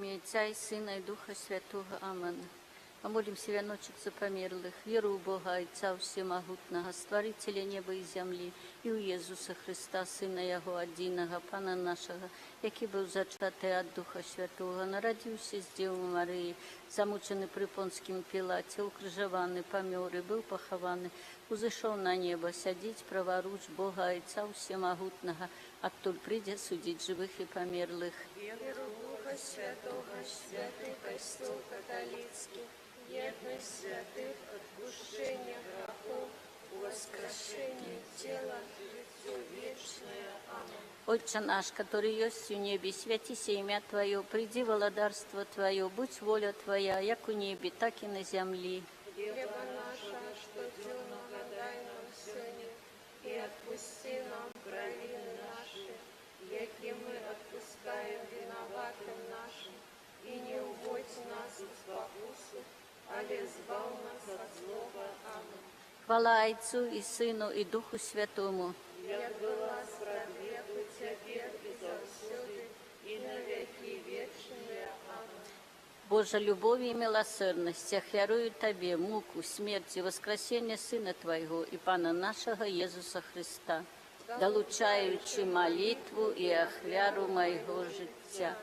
ім'я Отця і Сина, і Духа Святого. Амен. Помолимся, вяночек за померлых, веру в Бога, Отца Всемогутного, Створителя неба и земли, и у Иисуса Христа, Сына Его Одиного, Пана нашего, який был зачатый от Духа Святого, народился с Девой Марии, замученный при Понским Пилате, укрыжеванный, помер и был похованный, узышел на небо, сядить праворуч Бога, Отца Всемогутного, оттуль придя судить живых и померлых. Веру Духа Святого, святый престол католицкий, едность святых, отпущение грехов, воскрешение тела, житие вечное. Аминь. Отче наш, который есть в небе, святися имя Твое, приди владарство Твое, будь воля Твоя, як у небе, так и на земле. Хлеба нашего, что дневно дай нам сегодня, и отпусти нам провины наши, яки мы отпускаем виноватым нашим, и не уводь нас в спокусу, але избав нас от злого. Аминь. Хвала Отцу и Сыну и Духу Святому. Як была срод веку, теперь и завсюди, и на веки вечные. Аминь. Божа любовь и милосердность, охвярую Тебе муку, смерть и воскресение Сына Твоего и Пана нашего Иисуса Христа, долучаючи молитву и охвяру моего життя.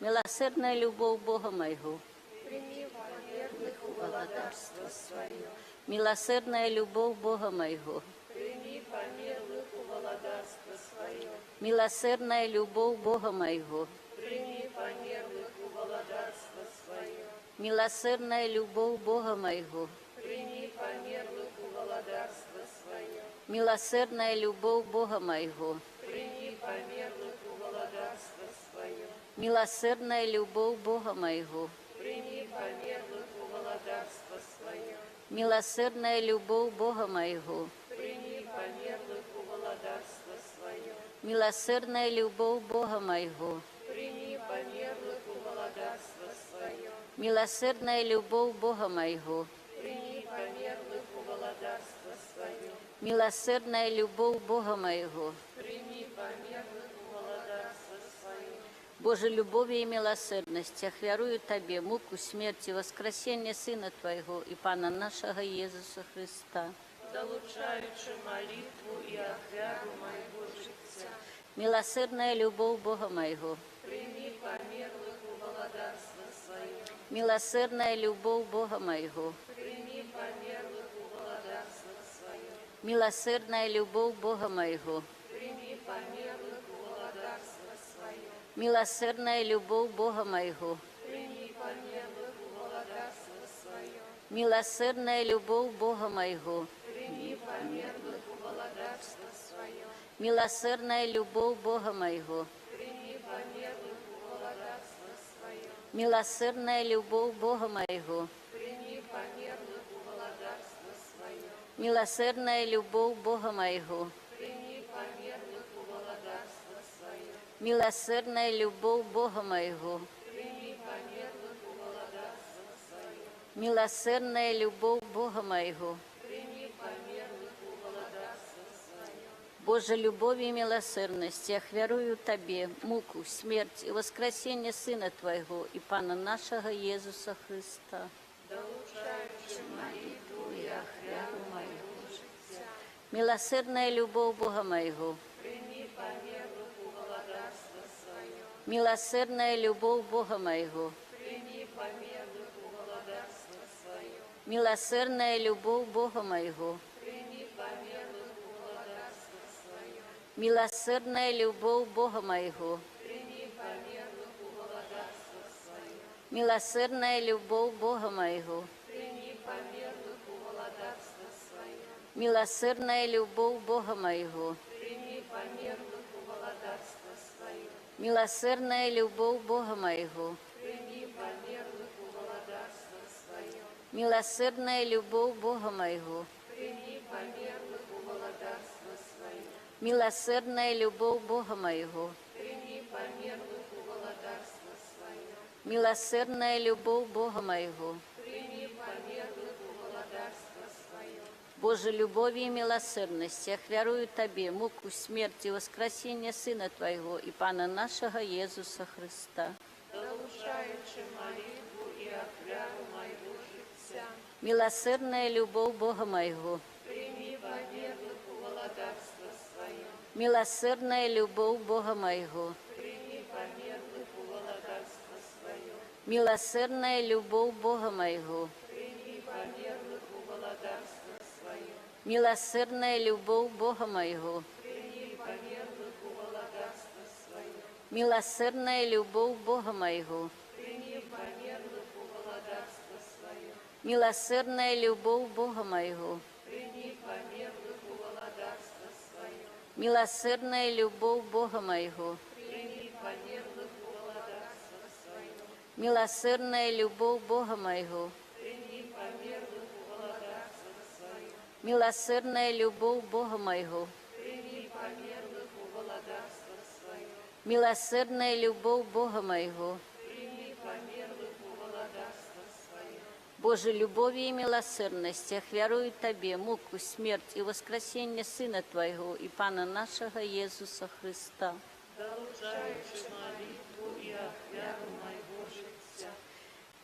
Милосердная любовь Бога моего, Прими померлых у владарство свое. милосердная любовь Бога моего, Прими померлых у владарство свое. милосердная любовь Бога моего, Прими померлых у владарство свое. милосердная любовь Бога моего, Прими померлых у владарство свое. милосердная любовь Бога моего, Прими померлых у владарство свое. милосердная любовь Бога моего, Прими померлых у владарство свое. милосердная любовь Бога моего, Прими померлых у владарство свое. милосердная любовь Бога моего, Прими померлых у владарство свое. милосердная любовь Бога моего, Прими померлых у владарство свое. милосердная любовь Бога моего, Прими померлых у владарство свое. Боже, любовь и милосердность, охвярую Тебе муку, смерть и воскресение Сына Твоего и Пана нашего Иисуса Христа. Долучаючи молитву и охвяру моего життя. Милосердная любовь Бога моего, Прими померлых у владарство свое. милосердная любовь Бога моего, Прими померлых у владарство свое. милосердная любовь Бога моего, Прими померлых у владарство свое. милосердная любовь Бога моего, Прими померлых у владарство свое. милосердная любовь Бога моего, Прими померлых у владарство свое. милосердная любовь Бога моего, Прими померлых у владарство свое. милосердная любовь Бога моего, Прими померлых у владарство свое. милосердная любовь Бога моего, Прими померлых у владарство свое. милосердная любовь Бога моего, Прими померлых у владарство свое. милосердная любовь Бога моего. Прими померлых у владарство свое. Боже, любовь и милосердность, охвярую Тебе муку, смерть и воскресение Сына Твоего и Пана нашего Иисуса Христа. Долучаючи молитву и охвяру моего життя. Милосердная любовь Бога моего, Прими померлых у владарство свое. милосердная любовь Бога моего, Прими померлых у владарство свое. милосердная любовь Бога моего, Прими померлых у владарство свое. милосердная любовь Бога моего, Прими померлых у владарство свое. милосердная любовь Бога моего, Прими померлых у владарство свое. милосердная любовь Бога моего, Прими померлых у владарство свое. милосердная любовь Бога моего, Прими померлых у владарство свое. милосердная любовь Бога моего, Прими померлых у владарство свое. милосердная любовь Бога моего, Прими померлых у владарство свое. милосердная любовь Бога моего, Прими померлых у владарство свое. Боже любови и милосердности, охвярую Тебе муку смерти и воскресения Сына Твоего и Пана нашего Иисуса Христа. Залучаючи молитву и офряру моего жития, Милосердная любовь Бога моего, прими померлых у владарства Свое. милосердная любовь Бога моего, Прими померлых у владарства Свое. милосердная любовь Бога моего, Прими померлых у владарства Свое. милосердная любовь Бога моего, Прими померлых у владарства Свое. милосердная любовь Бога моего, Прими померлых у владарства Свое. милосердная любовь Бога моего, Прими померлых у владарства Свое. милосердная любовь Бога моего, Прими померлых у владарства Свое. милосердная любовь Бога моего, Прими померлых у владарства Свое. милосердная любовь Бога моего, Прими померлых у владарства Свое. милосердная любовь Бога моего, Прими померлых у владарства Свое. Боже любови и милосердности, охвярую Тебе муку, смерть и воскресение Сына Твоего и Пана нашего Иисуса Христа. Залучаючи молитву и офряру моего жития,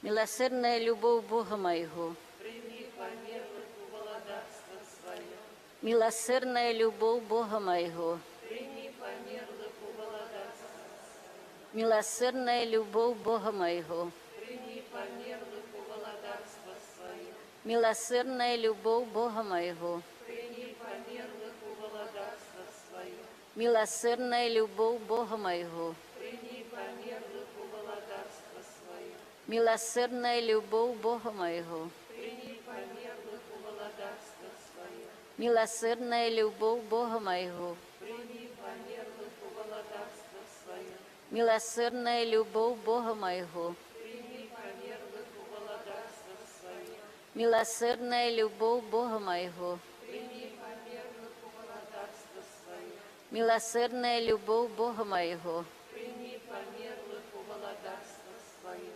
Милосердная любовь Бога моего, прими померлых у владарства Свое. милосердная любовь Бога моего, Прими померлых у владарства. милосердная любовь Бога моего, Прими померлых у владарства Свое. милосердная любовь Бога моего, Прими померлых у владарства Свое. милосердная любовь Бога моего, Прими померлых у владарства Свое. милосердная любовь Бога моего, Прими померлых у владарства Свое. милосердная любовь Бога моего, Прими померлых у владарства Свое. милосердная любовь Бога моего, Прими померлых у владарства Свое. милосердная любовь Бога моего, Прими померлых у владарства Свое. милосердная любовь Бога моего, Прими померлых у владарства Свое.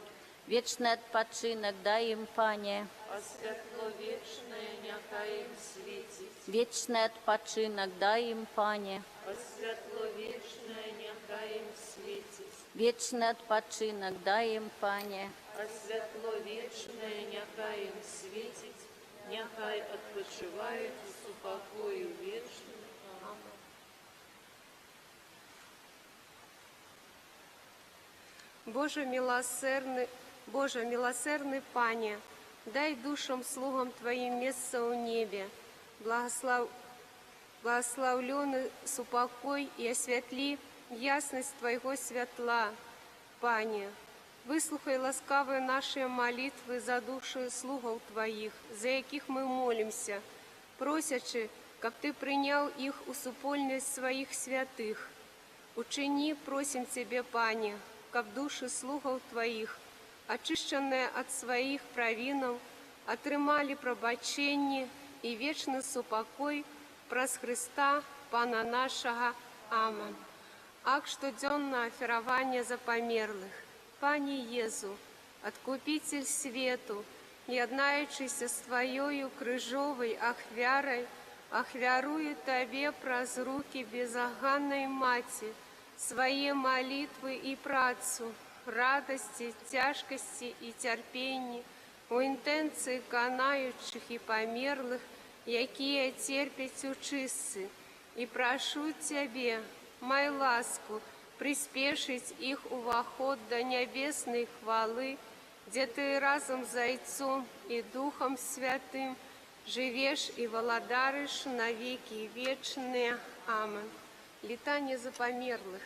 вечный отпочинок дай им, Пане, А святло вечное няхай им светить. вечный отпочинок дай им, Пане, А святло вечное няхай им светить. вечный отпочинок дай им, Пане, А святло вечное няхай им светить, няхай отпочивают с упокою вечным. Аминь. Боже милосердный Пане, дай душам слугам Твоим место у небе, благословленный супокой и осветли ясность Твоего святла, Пане. Выслухай ласкавые наши молитвы за души слугов Твоих, за яких мы молимся, просячи, как Ты принял их у супольность своих святых. Учини, просим Тебе, Пане, как души слугов Твоих, очищенные от своих провинов, отримали пробачення и вечный супокой праз Христа, Пана нашего. Аминь. Ак штоденно офирование за померлых, Пане Єзу, Откупитель свету, єднаючися з Твоєю крижовой ахвярой, ахвярує Тебе праз руки безоганной Мати, свои молитвы и працу, радости, тяжкости и терпения, у интенций канающих и померлых, якие терпят учисцы, и прошу Тебе, мой ласку, приспешить их увоход до небесной хвалы, где Ты разом с Отцом и Духом Святым живешь и владаришь навеки вечные. Аминь. Летание за померлых.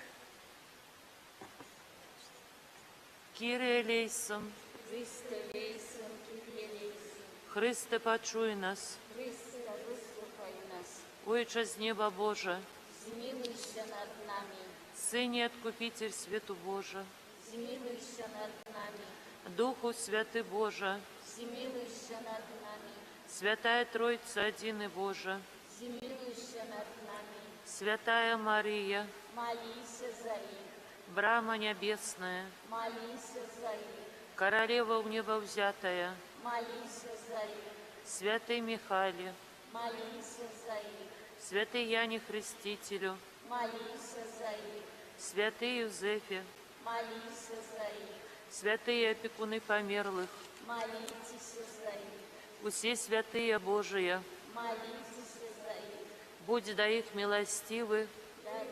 Кире елейсон, Христе лейсен, Кирье лейсен, Христе, почуй нас, Христе, выслухай нас, Ойче з неба Боже, змилуйся над нами, Сыне Откупитель свету Боже, змилуйся над нами, Духу Святый Боже, змилуйся над нами, Святая Троица один и Боже, змилуйся над нами, Святая Мария, молись за их, Брама Небесная, молись за их, Королева в небо взятая, молись за их, Святый Михаиле, молися за их, святый Яне Хрестителю, молися за их, святый Юзефе, молися за их, святые опекуны померлых, молитесь за их, усе святые Божия, молитесь за их, будь да их милостивы, даруй,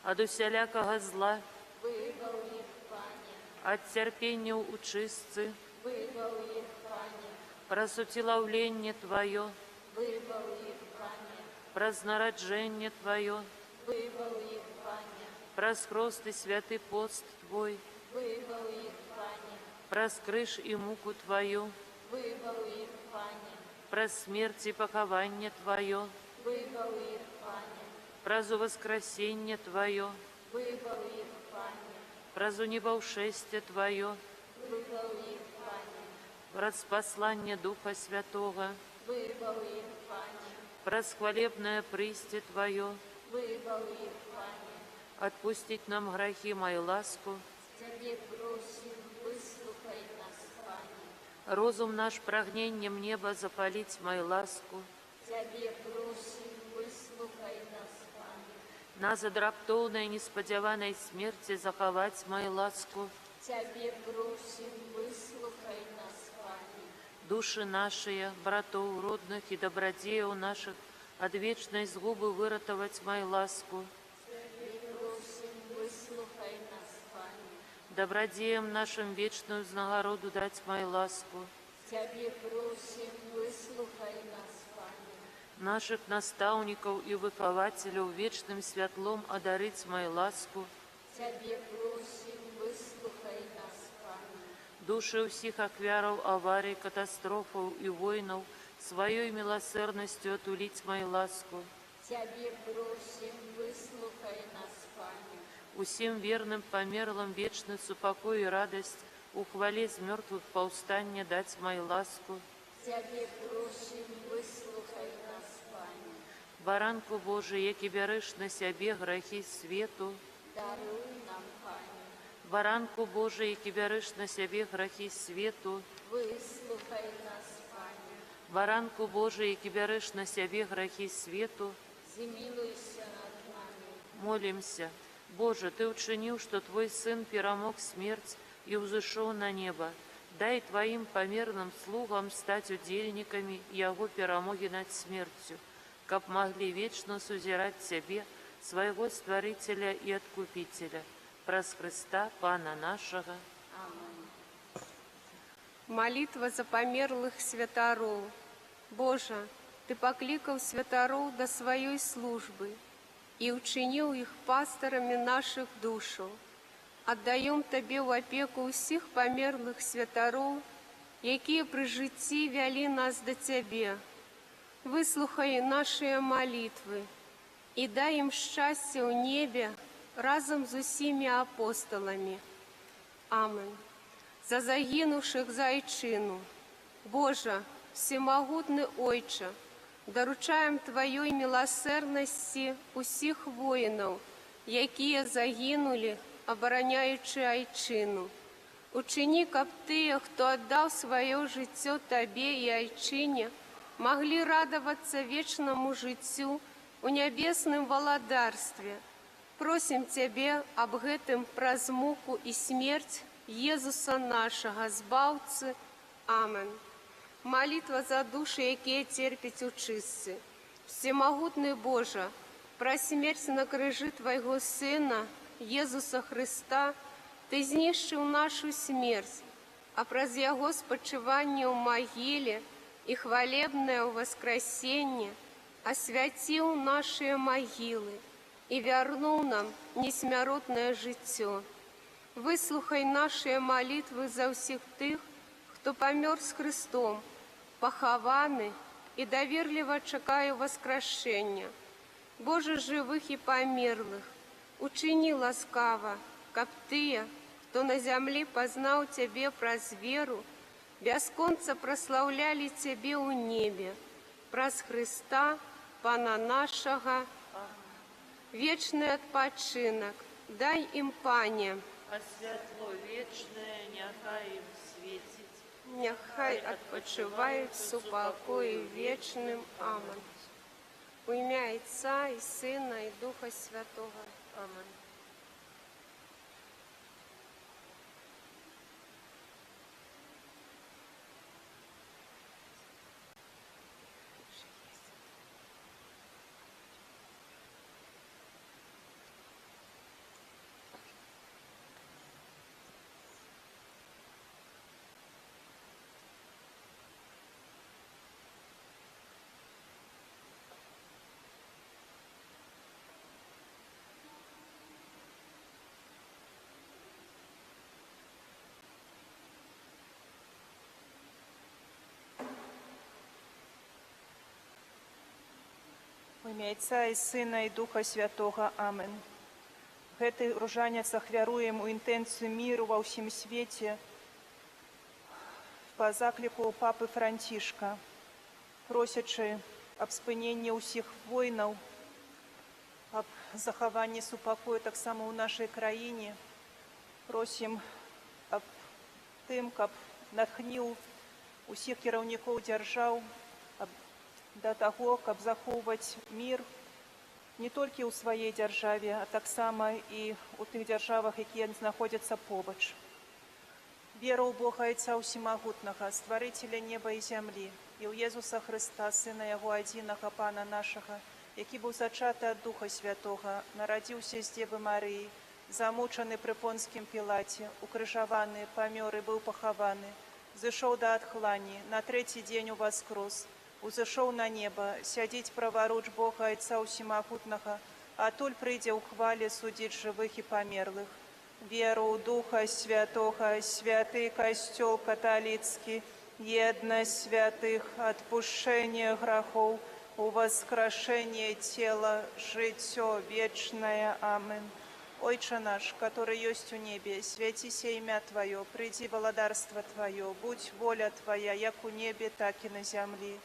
от усялякого зла, выбыл их, Пане, от терпения учистцы, выбыл их, Пане, просутиловление Твое, выбыл их, Пане, празднораджение Твое, выбыл их, Пане, проскросты святый пост Твой, выбыл их, Пане, проскрышь и муку Твою, выбыл их, Пане, про смерть и похование Твое, выбыл их, Пане, празу воскресение Твое, выбыл их, Пане, празу небовшествие Твое, выбыл их, Пане, распослание Духа Святого, выбыл их, Пане, просхвалебное присте Твое, выбыл их, Пане, отпустить нам грехи мои ласку, Тебе просим, выслухай нас, Пане, розум наш прагнением неба запалить мою ласку, Тебе просим, выслухай нас, Пане, на задраптовной несподеванной смерти заховать мою ласку, Тебе просим, выслухай нас, Пане, души наши, братов родных и добродеев наших, от вечной згубы выратовать мою ласку, просим, выслухай нас, Пане, добродеям нашим вечную нагороду дать мою ласку, Тебе просим, выслухай нас, Пане, наших наставников и выхователей вечным светлом одарить мою ласку, Тебе просим, выслухай нас, Пане, души всех аквяров, аварий, катастрофов и войнов своей милосердностью отулить мою ласку, Тебе просим, выслухай нас, Пане, усім верным померлым вечницу покой и радость, ухвали из мертвых повстання дать мою ласку, Тебе просим, выслухай нас, Пане, баранку Божий, яки береш на себе грехи свету, даруй нам, Пане, баранку Божий, яки береш на себе грехи свету, выслухай нас, Пане, баранку Божий, яки береш на себе грехи свету, змилуйся над нами, молимся. Боже, Ты учинил, что Твой Сын перемог смерть и взошел на небо. Дай Твоим померным слугам стать удельниками Его перемоги над смертью, как могли вечно сузирать Тебе, Своего Створителя и Откупителя, праз Христа, Пана нашего. Аминь. Молитва за померлых святаров. Боже, Ты покликал святаров до своей службы и учинил их пасторами наших душу. Отдаем Тебе в опеку всех померлых святаров, які при житті вели нас до Тебе. Выслухай наши молитвы и дай им счастье в небе разом з усіми апостолами. Аминь. За загинувших за Айчину. Боже, всемогутний Ойче, доручаем Твоей милосердности усіх воїнів, які загинули, обороняючи Айчину. Учини, каб тыя, хто отдал свое життя Тебе и Айчине, могли радоваться вечному життю у небесном володарстве. Просим Тебе об гэтым праз муку и смерть Иисуса нашего, Збавцы. Аминь. Молитва за души, якія терпят учистцы. Всемогутный Боже, про смерть на крыжи Твоего Сына, Иисуса Христа, Ты знищив нашу смерть, а праз Яго спочивання в могиле и хвалебное воскресение освятил наши могилы и вернул нам несмяротное життя. Выслухай наши молитвы за всех тых, кто помер с Христом, похованы и доверливо чекаю воскрешения. Боже живых и померлых, учини ласкаво, каб тыя, кто на земле познал Тебе праз веру, бесконца прославляли Тебе у небе, праз Христа, Пана нашего. Вечный отпочинок дай им, Пане, А світло вічне, нехай їм світить, нехай відпочивають в супокої вічним. Амінь. У ім'я Отця і Сина і Духа Святого. Аминь. У ім'я Отця і Сина і Духа Святого. Амінь. Гэты ружанец ахвяруем у інтэнцыю міру ва ўсім свеце па закліку папы Францішка, просячы аб спыненні ўсіх войнаў, аб захаванні супакою таксама ў нашай краіне. Просім аб тым, каб натхніў усіх кіраўнікоў дзяржаў да таго, каб захоўваць мір не толькі ў сваёй дзяржаве, а таксама і ў тых дзяржавах, якія знаходзяцца побач. Вера ў Бога Отца Усімагутнага, Стварыцеля неба і зямлі, і ў Езуса Хрыста, Сына Яго адзінага, Пана нашага, які быў зачаты ад Духа Святога, нарадзіўся з Дзевы Марыі, замучаны пры Понскім Пілаце, укрыжаваны, памёр і быў пахаваны, зышоў да адхлані, на трэці дзень уваскрос, узышоў на неба, сядзіць праваруч Бога Отца Усімагутнага, адтуль прыйдзе ў хвалі судзіць жывых і памерлых. Веру ў Духа Святога, святы касцёл каталіцкі, еднасць святых, адпушчэнне грахоў, уваскрашэнне цела, жыццё вечнае. Амінь. Ойче наш, который ёсць у небе, свяціся імя Твоё, прыйдзі валадарства Твоё, будь воля Твоя, як у небе, так і на зямлі.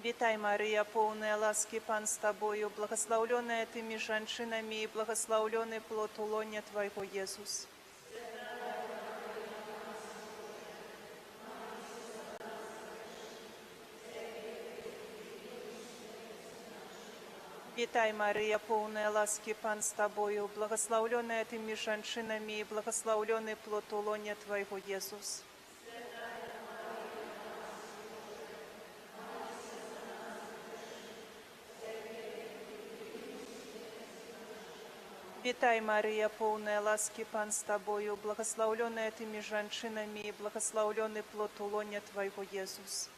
Вітай, Марія, поўная ласкі, Пан з Табою, благословленная Тымі жанчынамі і благословлены плод улоня Твайго, Езус. Вітай, Марія, поўная ласкі, Пан з Табою, благословленная Тымі жанчынамі і благословлены плод улоня Твайго, Езус. Вітай, Марія, поўная ласкі, Пан з Табою, благословленная Тымі жанчынамі і благословлены плод улоня Твайго, Езус.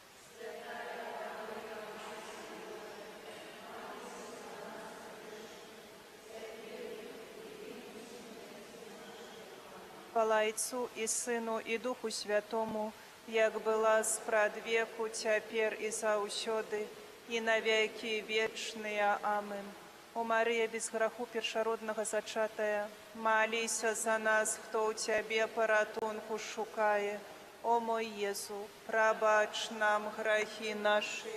Хвала Отцу і Сыну і Духу Святому, як была спрадвеку, цяпер і заўсёды, і на векі вечныя. Амінь. О Марія, без граху першароднага зачатая, маліся за нас, хто ў Цябе паратунку шукае. О мой Езу, прабач нам грахі нашы.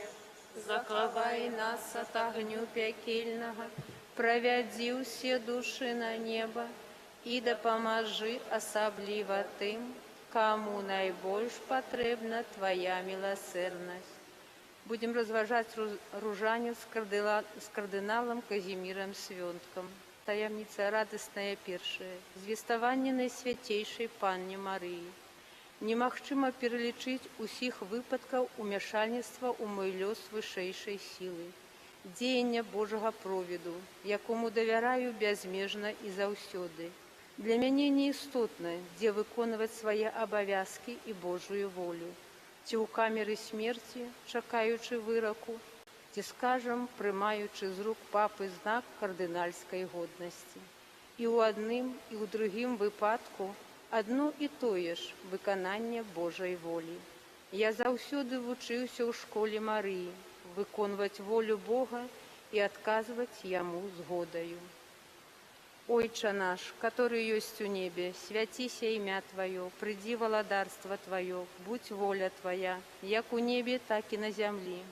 Захавай нас ад агню пякельнага, правядзі ўсе душы на неба і дапамажы асабліва тым, каму найбольш патрэбна Твая міласэрнасць. Будем разважаць ружанец з кардыналам Казімірам Свёнткам. Таямніца радасная першая. Звеставанне Найсвяцейшай Панне Марыі. Немагчыма пералічыць усіх выпадкаў умяшальніцтва ў мой лёс вышэйшай сілы. Дзеяння Божага провіду, якому давяраю бязмежна і заўсёды. Для мяне неістотна, дзе выконваць свае абавязкі і Божую волю. Ці ў камеры смерці, чакаючы выраку, ці, скажам, прымаючы з рук папы знак кардынальскай годнасці. І ў адным, і ў другім выпадку адно і тое ж выкананне Божай волі. Я заўсёды вучыўся ў школе Марыі выконваць волю Бога і адказваць Яму згодаю. Отче наш, который есть у небе, святися имя Твое, приди владарство Твое, будь воля Твоя, як у небе, так и на земле.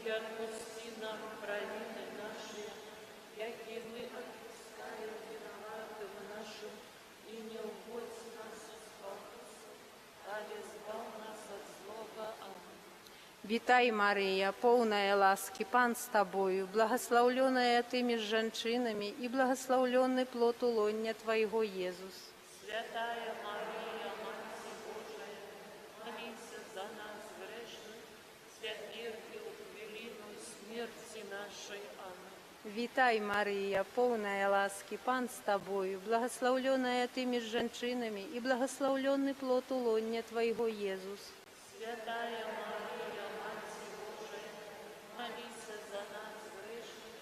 И отпусти нам провины наши, яки мы отпускаем виноватым нашим, и не уводь нас в искушение, а избав нас от злого. Аминь. Витай, Мария, полная ласки, Пан с Тобою, благословленная Ты между женщинами, и благословленный плод улонья Твоего, Иисус. Святая Мария, Мать Божия, молись за нас грешных, теперь и в велину смерти нашей. Аминь. Витай, Мария, полная ласки, Пан с Тобою, благословленная Ты между женщинами, и благословленный плод улонья Твоего, Иисус. Святая Мария, Мать Божия, молись за нас грешных,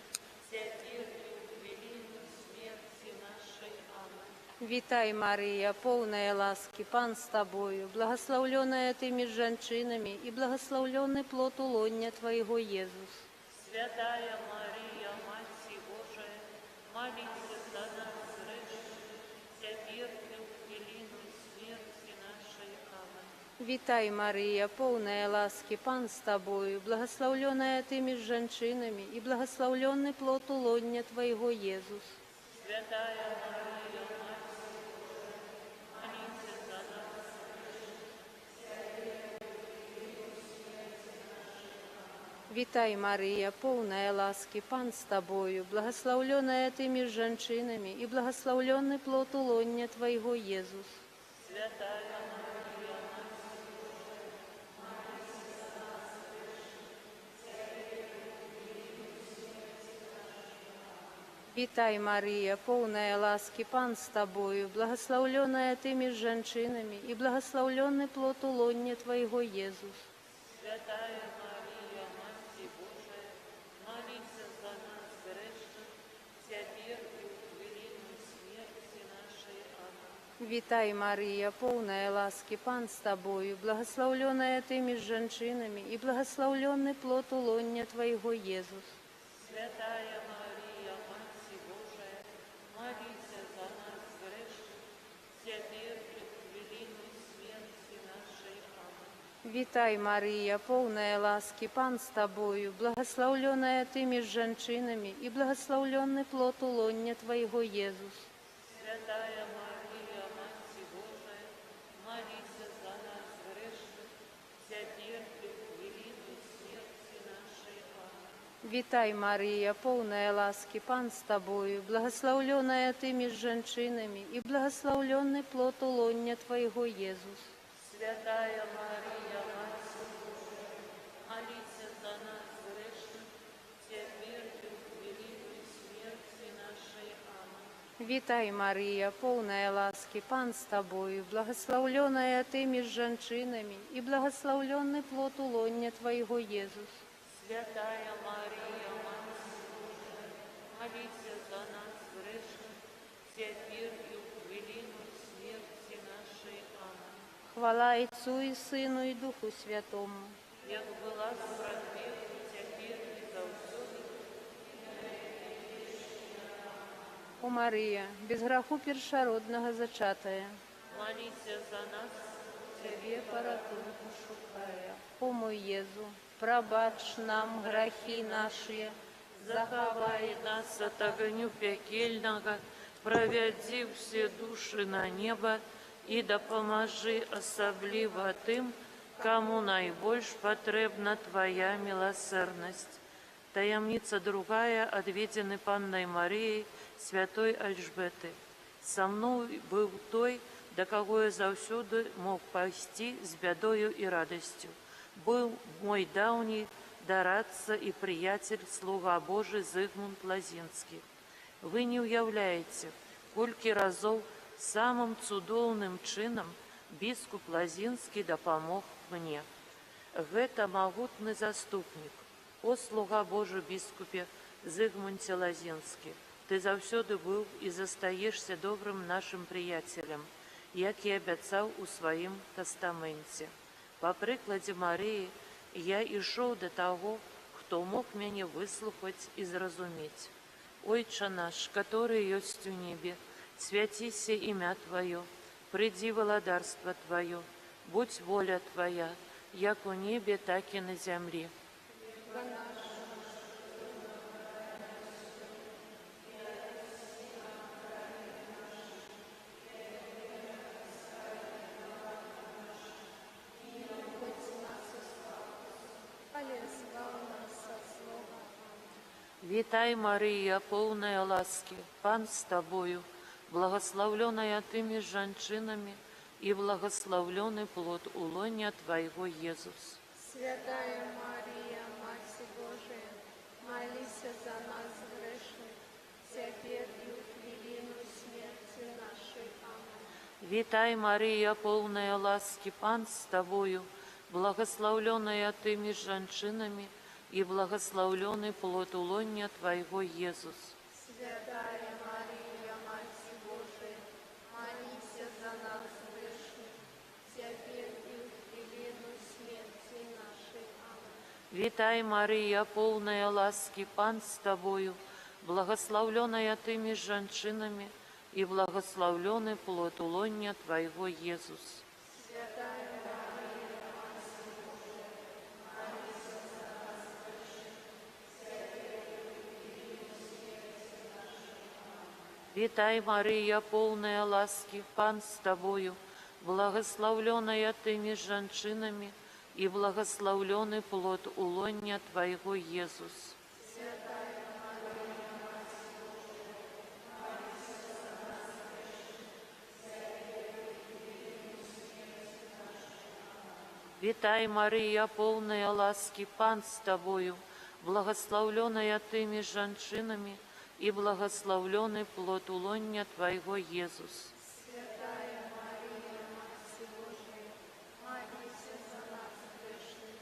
теперь и в велину смерти нашей. Аминь. Витай, Мария, полная ласки, Пан с Тобою, благословленная Ты между женщинами, и благословленный плод улонья Твоего, Иисус. Святая Мария, Мать Божия, молись за нас грешных, теперь и в велину смерти нашей. Аминь. Витай, Мария, полная ласки, Пан с Тобою, благословленная Ты между женщинами, и благословленный плод улонья Твоего, Иисус. Святая Мария, Мать Божия, молись за нас Витай, Мария, полная ласки, Пан с Тобою, благословленная Ты между женщинами, и благословленный плод улонья Твоего, Иисус. Святая Мария, Мать Витай, Мария, полная ласки, Пан с Тобою, благословленная Ты между женщинами, и благословленный плод улонья Твоего, Иисус. Святая Мария, Мать Божия, молись за нас грешных, теперь и в велину смерти нашей. Аминь. Витай, Мария, полная ласки, Пан с Тобою, благословленная Ты между женщинами, и благословленный плод улонья Твоего, Иисус. Святая Мария, Мать Божия, молись за нас грешных, теперь и в велину смерти нашей. Аминь. Витай, Мария, полная ласки, Пан с Тобою, благословленная Ты между женщинами, и благословленный плод улонья Твоего, Иисус. Святая Мария, Мать Божия, молись за нас грешных, теперь и в велину смерти нашей. Аминь. Витай, Мария, полная ласки, Пан с Тобою, благословленная Ты между женщинами, и благословленный плод улонья Твоего, Иисус. Святая Мария, Мать Божия, молись за нас грешных, теперь и в велину смерти нашей. Аминь. Витай, Мария, полная ласки, Пан с Тобою, благословленная Ты между женщинами, и благословленный плод улонья Твоего, Иисус. Святая Мария, Мать Божия, молись за нас грешных, теперь и в велину смерти нашей. Аминь. Хвала Отцу и Сыну и Духу Святому. Як была справедливо, теперь и завсёды. О Мария, без граху першородного зачатая, Молись за нас, Тебе порятунку шукая. О мой Єзу, пробач нам грехи наши, заховай нас от огню пекельного, проведи все души на небо и допоможи особливо тим, кому найбольш потребна Твоя милосердность. Таямница другая, отведены Панной Марией, святой Альжбеты. Со мной был той, до кого я завсёды мог пайсти з бядою і радостью. Был мой даўні дарадца и приятель, слуга Божий Зигмунд Лазінський. Вы не уявляете, колькі разоў самым цудоўным чынам біскуп Лазінскі дапамог мне. Гэта магутны заступнік. О, слуга Божий біскупе Зигмунце Лазінскі, ты заўсёды быў і застаешься добрым нашим приятелем, як і абяцаў у сваім тастаменце. Па прыкладзе Марыі я ішоў да таго, хто мог мяне выслухаць і зразумець. Ойча наш, который ёсць у небе, свяціся імя Тваё, прыйдзі валадарства Тваё, будь воля Твая, як у небе, так і на зямлі. Вітай, Марія, поўная ласкі, Пан з Табою, благословленная Ты між жанчынамі, і благословленный плод улоня Твоего, Иисус. Святая Мария, Матерь Божия, молись за нас грешных, теперь и в хвилину смерти нашей. Аминь. Вітай, Марія, поўная ласкі, Пан з Тобою, благословленная Ты між жанчынамі, і благословленный плод улоня Твоего, Иисус. Святая Мария, Матерь Божия, молись за нас грешных, теперь и в хвилину смерти нашей. Аминь. Вітай, Марія, поўная ласкі, Пан з Тобою, благословленная Ты між жанчынамі, і благословленный плод улоня Твоего, Иисус. Святая Вітай, Марія, поўная ласкі, Пан з Тобою, благословленная Ты між жанчынамі, і благословленный плод улоня Твоего, Иисус. Вітай, Марія, поўная ласкі, Пан з Тобою, благословленная Ты між жанчынамі, і благословленный плод улоня Твоего, Иисус. Святая Мария, Матерь Божия, молись за нас грешных,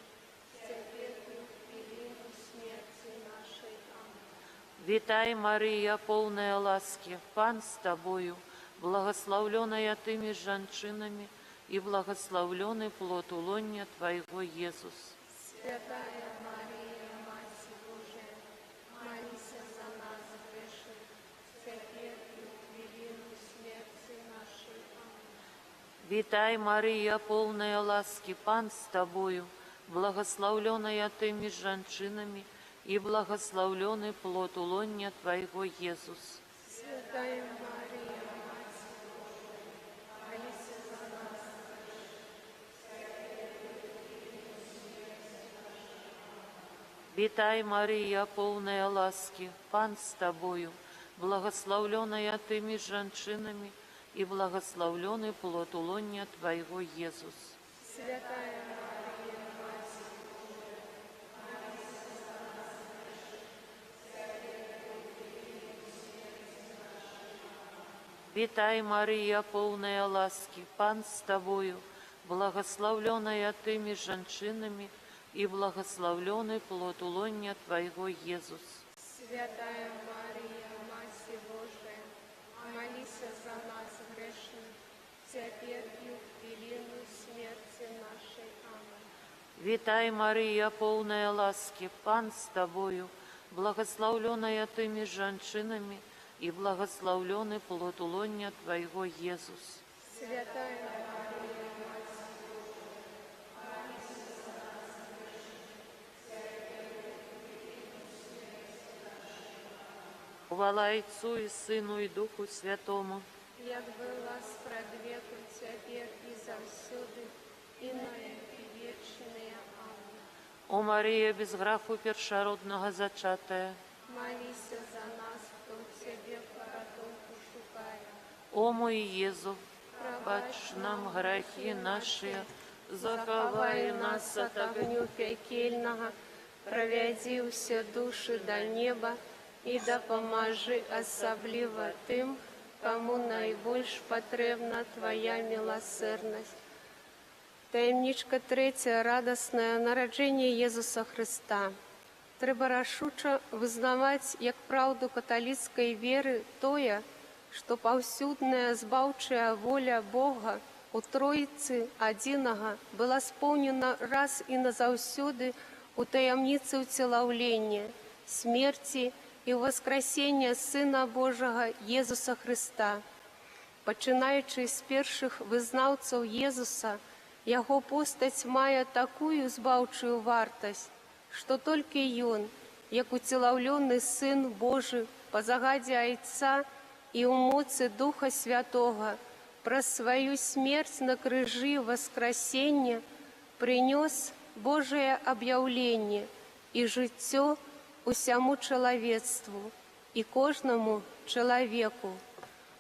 теперь и в хвилину смерти нашей. Аминь. Вітай, Марія, поўная ласкі, Пан з Тобою, благословленная Ты між жанчынамі, і благословленный плод улоня Твоего, Иисус. Святая Мария, Матерь Божия, молись за нас грешных, теперь и в хвилину смерти нашей. Аминь. Вітай, Марія, поўная ласкі, Пан з Тобою, благословленная Ты між жанчынамі, і благословленный плод улоня Твоего, Иисус. Святая Мария, Матерь Божия, молись за нас. Вітай, Марія, поўная ласкі, Пан з Тобою, благословленная Ты між жанчынамі, і благословленный плод улоня Твоего, Иисус. Святая Мария, Матерь Божия, Вітай, Марія, поўная ласкі, Пан з Тобою, благословленная Ты між жанчынамі, і благословленный плод улоня Твоего, Иисус. Святая Мария, Матерь Божия, молись за нас грешных, теперь и в хвилину смерти нашей. Аминь. Вітай, Марія, поўная ласкі, Пан з Тобою, благословленная Ты між жанчынамі, і благословленный плод улоня Твоего, Иисус. Святая Мария, Хвала Отцу і Сину, і Духу Святому, як была спрадвеку, теперь и завсюди, и на веки вечные. Аминь. О Марія, без граху першародного зачатая, Молись за нас, кто Тебе порятунку шукає. о мой Єзу, бач нам грехи наші, заховай нас от огню пекельного, проведи все души до неба и допоможи особливо тим, кому найбільш потрібна Твоя милосердність. Таємничка третя, радісне народження Єсуса Христа. Треба рашуче визнавати як правду католицької віри тое, що повсюдная збавчая воля Бога у Троицы Одиного была сповнена раз и назаўсёды у таямницы уцеловления, смерти и воскресения Сына Божьего Иисуса Христа. Пачынаючы з першых вызнаўцаў Езуса, Яго постаць мае такую збаўчую вартасць, што толькі Ён, як уцелаўлёны Сын Божий па загадзе Айца і ў моцы Духа Святога, праз сваю смерць на крыжы воскресення прынёс Божие аб'яўленне і жыццё усяму чалавецтву і кожнаму чалавеку.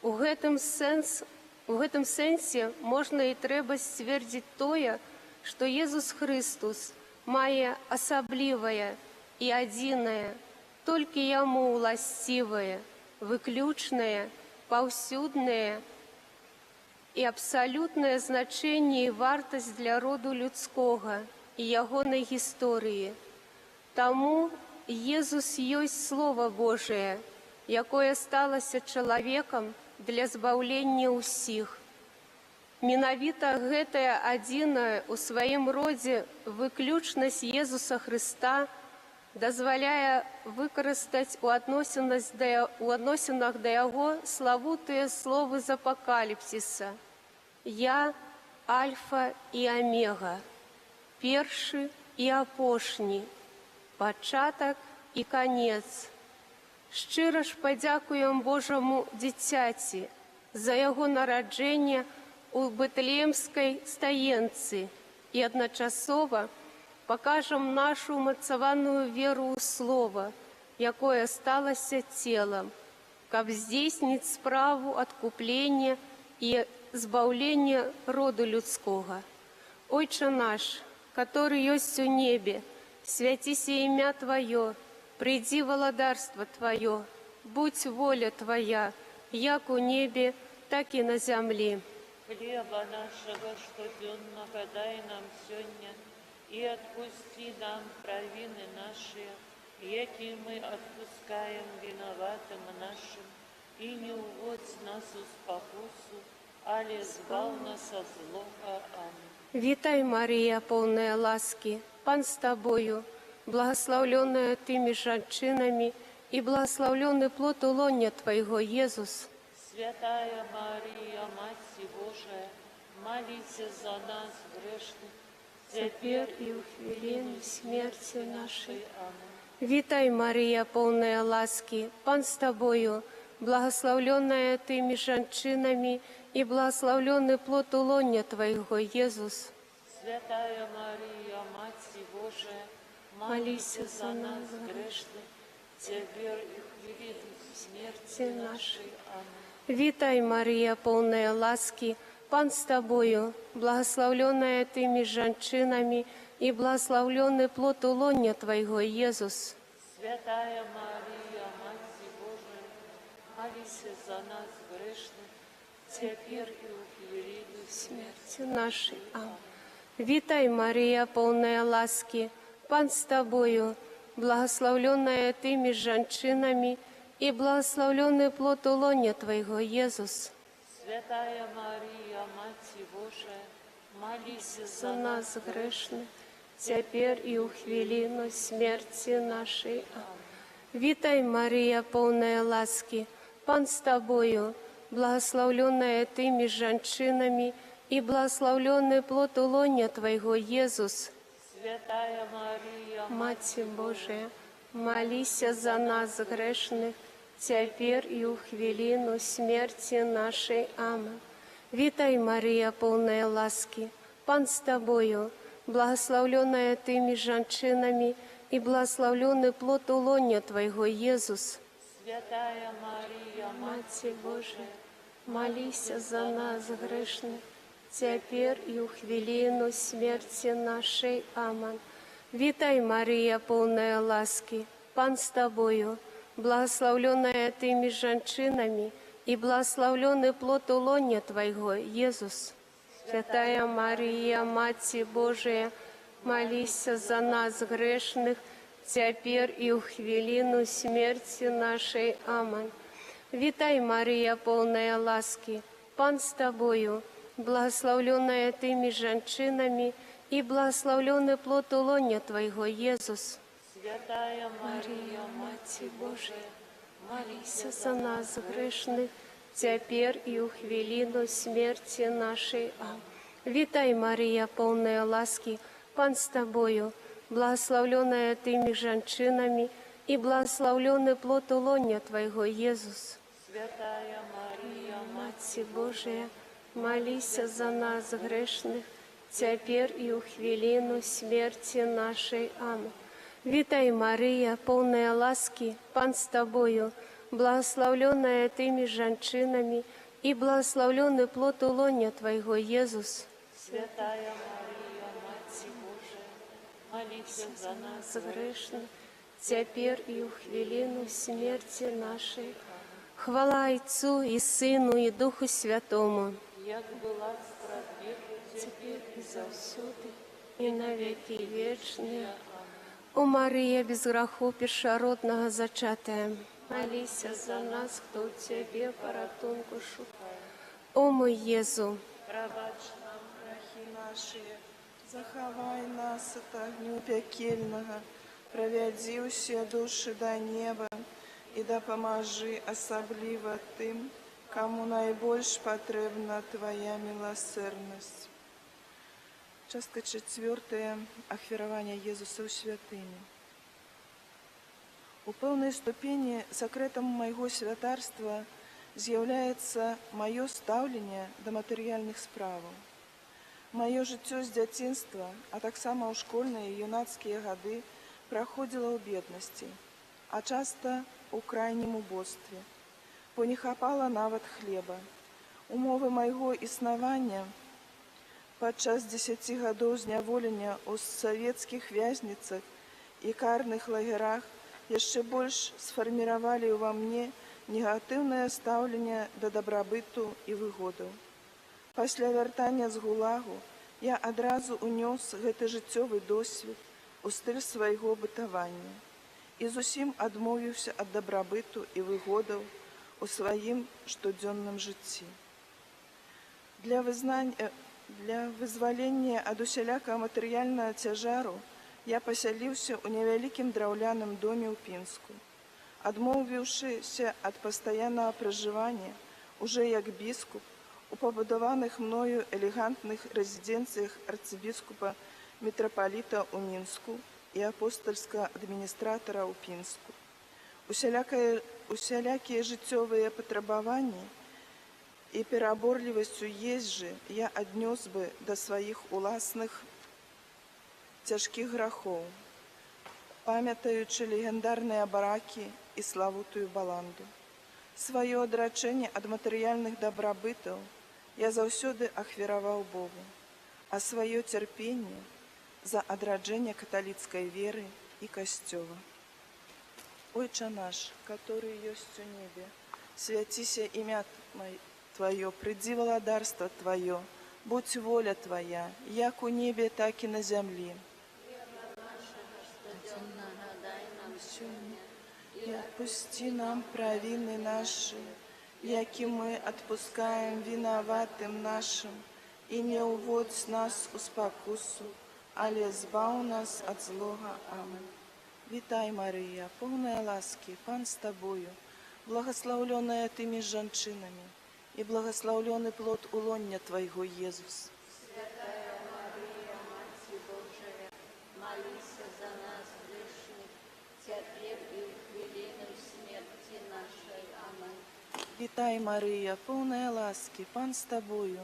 У гэтым сэнсе можна і трэба сцвердзіць тое, што Езус Христус мае асаблівае і адзінае, толькі Яму ўласцівае, выключнае, паўсюднае і абсалютнае значэнне і вартасць для роду людскога і ягонай гісторыі. Таму Езус ёсць Слова Божие, якое сталася чалавекам для збаўлення ўсіх. Менавіта гэтая адзіная ў сваім родзе выключнасць Езуса Христа дазваляе выкарыстаць у адносінах да Яго славутыя словы з Апакаліпсіса: «Я Альфа і Омега, першы і апошні, пачатак і канец». Шчыра ж падзякуем Божаму дзіцяці за яго нараджэнне ў Бэтлеемскай стаенцы і адначасова пакажам нашу умацаваную веру ў Слова, якое сталася целам, каб здзейсніць справу адкуплення і збаўлення роду людскога. Ойче наш, который ёсць у небе, свяціся імя Твое, приди владарство Твое, будь воля Твоя, як у небе, так и на земле. Хлеба нашего штоденного дай нам сегодня, и отпусти нам провины наши, яки мы отпускаем виноватым нашим, и не уводь нас в спокусу, але збав нас от злого. Аминь. Витай, Мария, полная ласки, Пан с Тобою, благословленная Тыми женщинами, и благословленный плод лоня Твоего, Иисус. Святая Мария, Мать Божия, молись за нас грешных, Теперь и в хвилину смерти нашей. Аминь. Витай, Мария, полная ласки, Пан с Тобою, благословленная Тыми женщинами, и благословленный плод лоня Твоего, Иисус. Святая Мария, Мать Божия, молись за нас грешных, теперь и в хвилину смерти нашей. Аминь. Витай, Мария, полная ласки, Пан с Тобою, благословленная Тыми женщинами, и благословленный плод лоня Твоего, Иисус. Святая Мария, Мать Божия, молись за нас грешных, теперь и в хвилину Смерти нашей. Аминь. Витай, Мария, полная ласки, Пан с Тобою, благословленная Тыми женщинами, и благословленный плод лоня Твоего, Иисус. Святая Мария, Мать Божия, молись За нас грешных, теперь и у хвилину смерти нашей. Аминь. Витай, Мария, полная ласки, Пан с Тобою, благословленная Тыми женщинами, и благословленный плод лоня Твоего, Иисус. Святая Мария, Мать Божия, молись за нас грешных, теперь и у хвилину смерти нашей. Аминь. Витай, Мария, полная ласки, Пан с Тобою, благословленная Тыми женщинами, и благословленный плод лоня Твоего, Иисус. Святая Мария, Мать Божия, молись за нас грешных, теперь и у хвилину смерти нашей. Аминь. Витай, Мария, полная ласки, Пан с Тобою, благословленная Тыми женщинами, и благословленный плод лоня Твоего, Иисус. Святая Мария, Мать Божия, молись за нас грешных, теперь и у хвилину смерти нашей. Аминь. Витай, Мария, полная ласки, Пан с Тобою, благословленная Тыми женщинами, и благословленный плод лоня Твоего, Иисус. Святая Мария, Мать Божия, молись за нас грешных, теперь и у хвилину смерти нашей. Аминь. Витай, Мария, полная ласки, Пан с Тобою, благословленная Ты между женщинами, и благословленный плод лоня Твоего, Иисус. Святая Мария, Мать Божия, молись за нас грешных, теперь и у хвилину смерти нашей. Аминь. Витай, Мария, полная ласки, Пан с Тобою, благословленная Ты между женщинами, и благословленный плод лоня Твоего, Иисус. Святая Мария, Мать Божия, молись за нас Грешных, теперь и у хвилину смерти нашей. Хвала Отцу и Сыну и Духу Святому, як была справедливая, теперь и завсюди, и на веки вечные. О Мария, без греху першородного зачатая, молись за нас, кто у Тебе порятунку шукає. О мой Єзу, пробач нам, Грехи наши, заховай нас от огню пекельного, проведи усе души до неба, и да поможи особливо тым, кому найбольш потребна Твоя милосердность. Частка 4. Ахвярование Иисуса у святыни. У пэўнай ступені сакрэтам майго святарства з'яўляецца маё стаўленне да матэрыяльных справаў. Маё жыццё з дзяцінства, а таксама ў школьныя і юнацкія гады праходзіла ў беднасці, а часта у крайнім убостве, бо не хапала нават хлеба. Умовы майго існавання падчас 10 гадоў зняволення ў савецкіх вязніцах і карных лагерах яшчэ больш сфарміравалі ўва мне негатыўнае стаўленне да дабрабыту і выгодаў. Пасля вяртання з гулагу я адразу ўнёс гэты жыццёвы досвед у стыль свайго бытавання і зусім адмовіўся ад дабрабыту і выгодаў у сваім штодзённым жыцці. Для вызвалення ад усялякага матэрыяльнага цяжару я пасяліўся ў невялікім драўляным доме ў Пінску, адмовіўшыся ад пастаяннага пражывання уже як біскуп у пабудаваных мною элегантных рэзідэнцыях арцыбіскупа мітрапаліта ў Мінску і апостальскага адміністратара ў Пінску. Усялякія жыццёвыя патрабаванні і пераборлівасць у езджы я аднёс бы да сваіх уласных цяжкіх грахоў, памятаючы легендарныя баракі і славутую баланду. Сваё адрачэнне ад матэрыяльных дабрабытаў я заўсёды ахвяраваў Богу, а сваё цярпенне за адраджэнне каталіцкай веры і касцёла. Ойча наш, который ёсць у небе, свяціся імя Твоё, прыдзі валадарства Твоё, будь воля Твоя, як у небе, так і на зямлі. И отпусти нам провины наши, яки мы отпускаем виноватым нашим, и не уводь нас у спокусу, але збав нас от злого. Аминь. Витай, Мария, полная ласки, Пан с Тобою, благословленная Ты между женщинами, и благословленный плод улонья Твоего, Иисус. Святая Мария, Мать Божия, молись за нас грешных, теперь и в хвилину смерти нашей. Аминь. Витай, Мария, полная ласки, Пан с Тобою,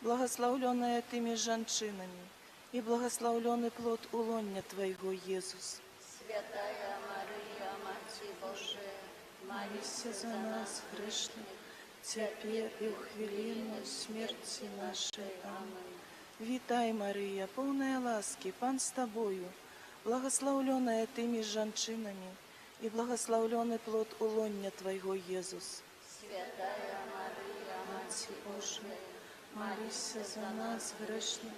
благословленная Ты между женщинами, и благословленный плод улонья Твоего, Иисус. Святая Мария, Мать Божия, молись За нас грешных, теперь и в хвилину смерти нашей. Аминь. Витай, Мария, полная ласки, Пан с Тобою, благословленная Ты между женщинами, и благословленный плод улонья Твоего, Иисус. Святая Мария, Мать Божия, молись за нас грешных,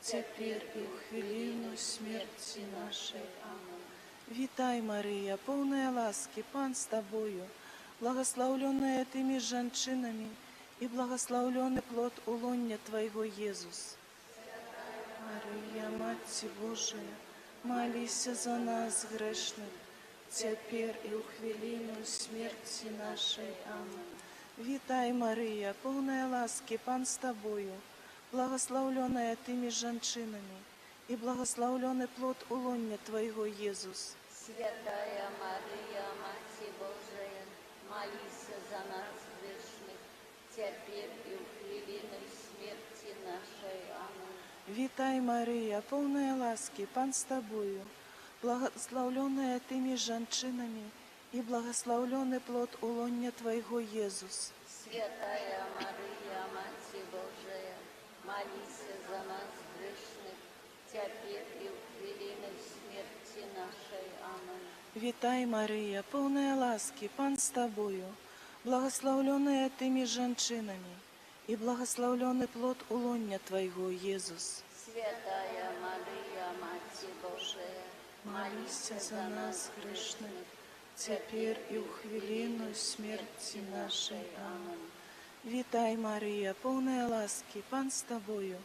теперь и в хвилину смерти нашей. Аминь. Витай, Мария, полная ласки, Пан с Тобою, благословленная Ты между женщинами, и благословленный плод улонья Твоего, Иисус. Мария, Мать Божия, молись за нас грешных, теперь и у хвилину смерти нашей. Аминь. Вітай, Марія, повна ласки, Пан з тобою, благословленная ты меж женщинами, и благословленный плод улонья Твоего, Иисус. Святая Мария, Мать Божия, молись за нас грешных, теперь и в хвилину смерти нашей. Аминь. Вітай, Марія, повна ласки, Пан з тобою, благословленная ты меж женщинами, и благословленный плод улонья Твоего, Иисус. Святая Мария, Мать Божия, молись за нас грешных, теперь и в хвилину смерти нашей. Аминь. Вітай, Марія, повна ласки, Пан з тобою, благословленная ты меж женщинами, и благословленный плод улонья Твоего, Иисус. Святая Мария, Мать Божия, Молись за нас грешных, теперь и у хвилину смерти нашей. Аминь. Вітай, Марія, повна ласки, Пан з тобою,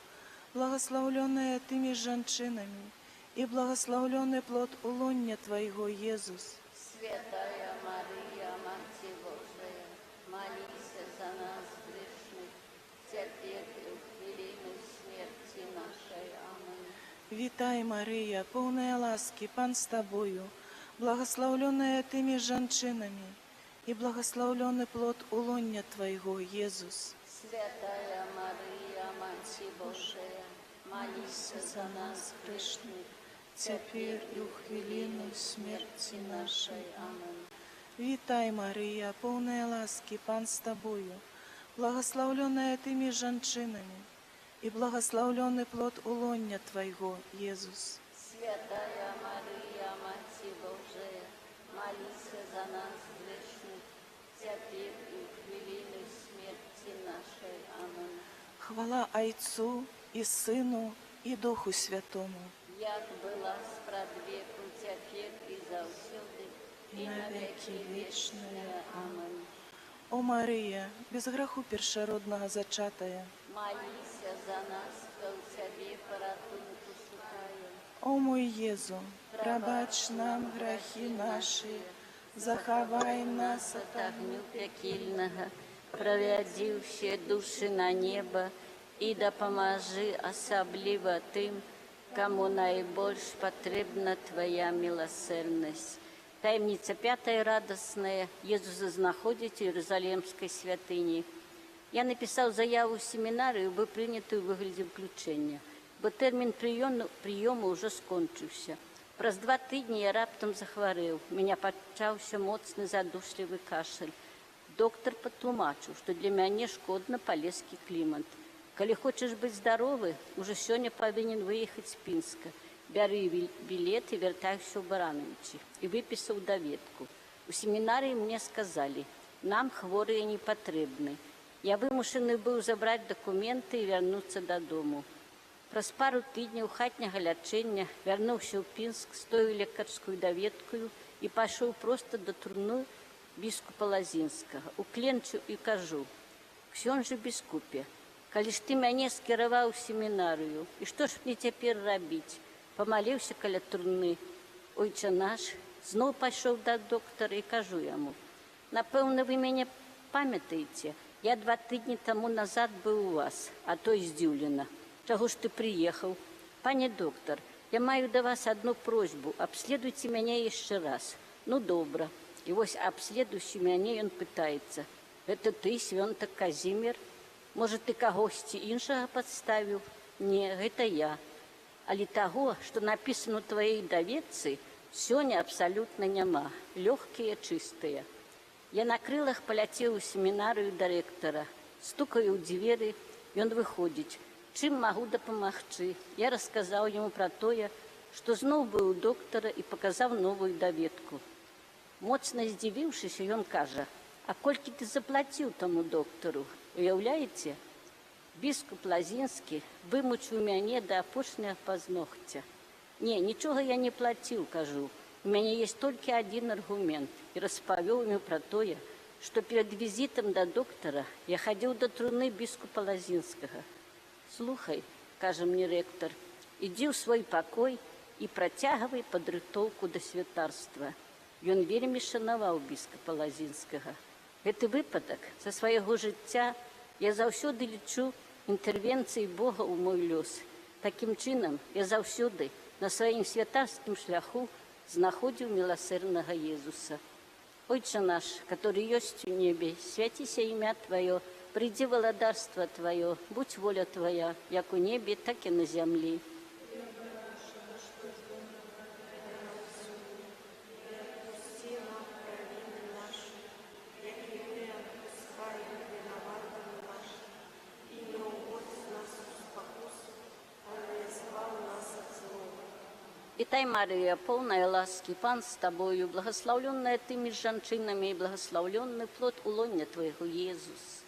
благословленная ты меж женщинами, и благословленный плод улонья Твоего, Иисус. Святая Мария, Мать Божия, молись за нас грешных, теперь и в хвилину смерти нашей. Аминь. Вітай, Марія, повна ласки, Пан з тобою, благословленная ты меж женщинами, и благословленный плод улонья Твоего, Иисус. Святая Мария, Мать Божия, молись за нас грешных, теперь и в хвилину смерти нашей. Аминь. Вітай, Марія, повна ласки, Пан з тобою, благословленная ты меж женщинами, и благословленный плод улонья Твоего, Иисус. Святая Мария, Мать Божия, молись за нас грешных, теперь и в хвилину смерти нашей. Аминь. Хвала Отцу и Сыну и Духу Святому, Як была спрадвеку, теперь и завсюди, и на веки вечные. Аминь. О Марія, без греху першородного зачатая, Молись за нас, хто в Тебе порятунку шукає. о мой Єзу, пробач нам грехи наші, заховай нас от От огню пекільного, проведи всі душі на небо і допоможи особливо тим, кому найбільш потрібна Твоя милосердність. Таємниця п'ята і радісна. Єзуса знаходить в Єрусалимській святині. Я написав заяву в семінарію, бо прийнято у вигляді включення, бо термін прийому вже скончився. Праз 2 тижні я раптом захворів. Мене почався моцний задушливий кашель. Доктор патлумачыў, што для мяне шкодна палескі клімат. Калі хочаш быць здаровы, уже сёння павінен выехаць з Пінска. Бяры білет і вяртайся ў Барановичі. І выпісаў даведку. У семінарыі мне сказалі, нам хворыя не патрэбны. Я вымушаны быў забраць дакументы і вярнуцца дадому. Праз пару тыдняў хатняга лячэння вярнуўся ў Пінск з тою лекарскую даведкаю і пайшоў проста да турну біскупа Лазінскага. Укленчыў і кажу, ксёндзе біскупе, калі ж ты мяне скіраваў у семінарыю, і што ж мне цяпер рабіць? Памаліўся каля турны. Ойча наш, зноў пайшоў да доктара і кажу яму, напэўна, вы мяне памятаеце, я 2 тыдні таму назад быў у вас, а той здзіўлена. Чаго ж ты прыехаў? Пане доктар, я маю да вас одну просьбу, абследуйце мяне яшчэ раз. Ну, добра. І вось абследуючы мяне, ён пытаецца, гэта ты, свёнтак Казімір? Можа, ты кагосьці іншага падставіў? Не, гэта я. Але таго, што напісана ў тваёй даведцы, сёння абсалютна няма. Лёгкія, чыстыя. Я на крылах паляцеў у семінарыю дырэктара. Стукаю ў дзверы, ён выходзіць. Чым магу дапамагчы? Я расказаў яму пра тое, што зноў быў у доктара і паказаў новую даведку. Моцна здзівіўшыся, ён кажа, а колькі ты заплаціў таму доктару? Уяўляеце? Біскуп Лазінскі вымучыў мяне да апошняга пазногця. Не, нічога я не плаціў, кажу. У мяне есть толькі адзін аргумент. І распавёў ему пра тое, што перад візітам да доктара я хадзіў да труны біскупа Лазінскага. Слухай, кажа мне рэктар, Ідзі ў свой пакой і працягвай падрыхтоўку да святарства. Ён вельмі шанаваў біскапа Лазінскага. Гэты выпадак са свайго жыцця я заўсёды лічу інтэрвенцыяй Бога ў мой лёс. Такім чынам, я заўсёды на сваім святарскім шляху знаходзіў міласэрнага Езуса. Ойче наш, который ёсць у небе, свяціся імя Тваё, прыйдзі валадарства Тваё, будь воля Твая, як у небе, так і на зямлі. Вітай, Марія, полная ласки, Пан с Тобою, благословленная Ты меж женщинами, и благословленный плод улонья Твоего, Иисус.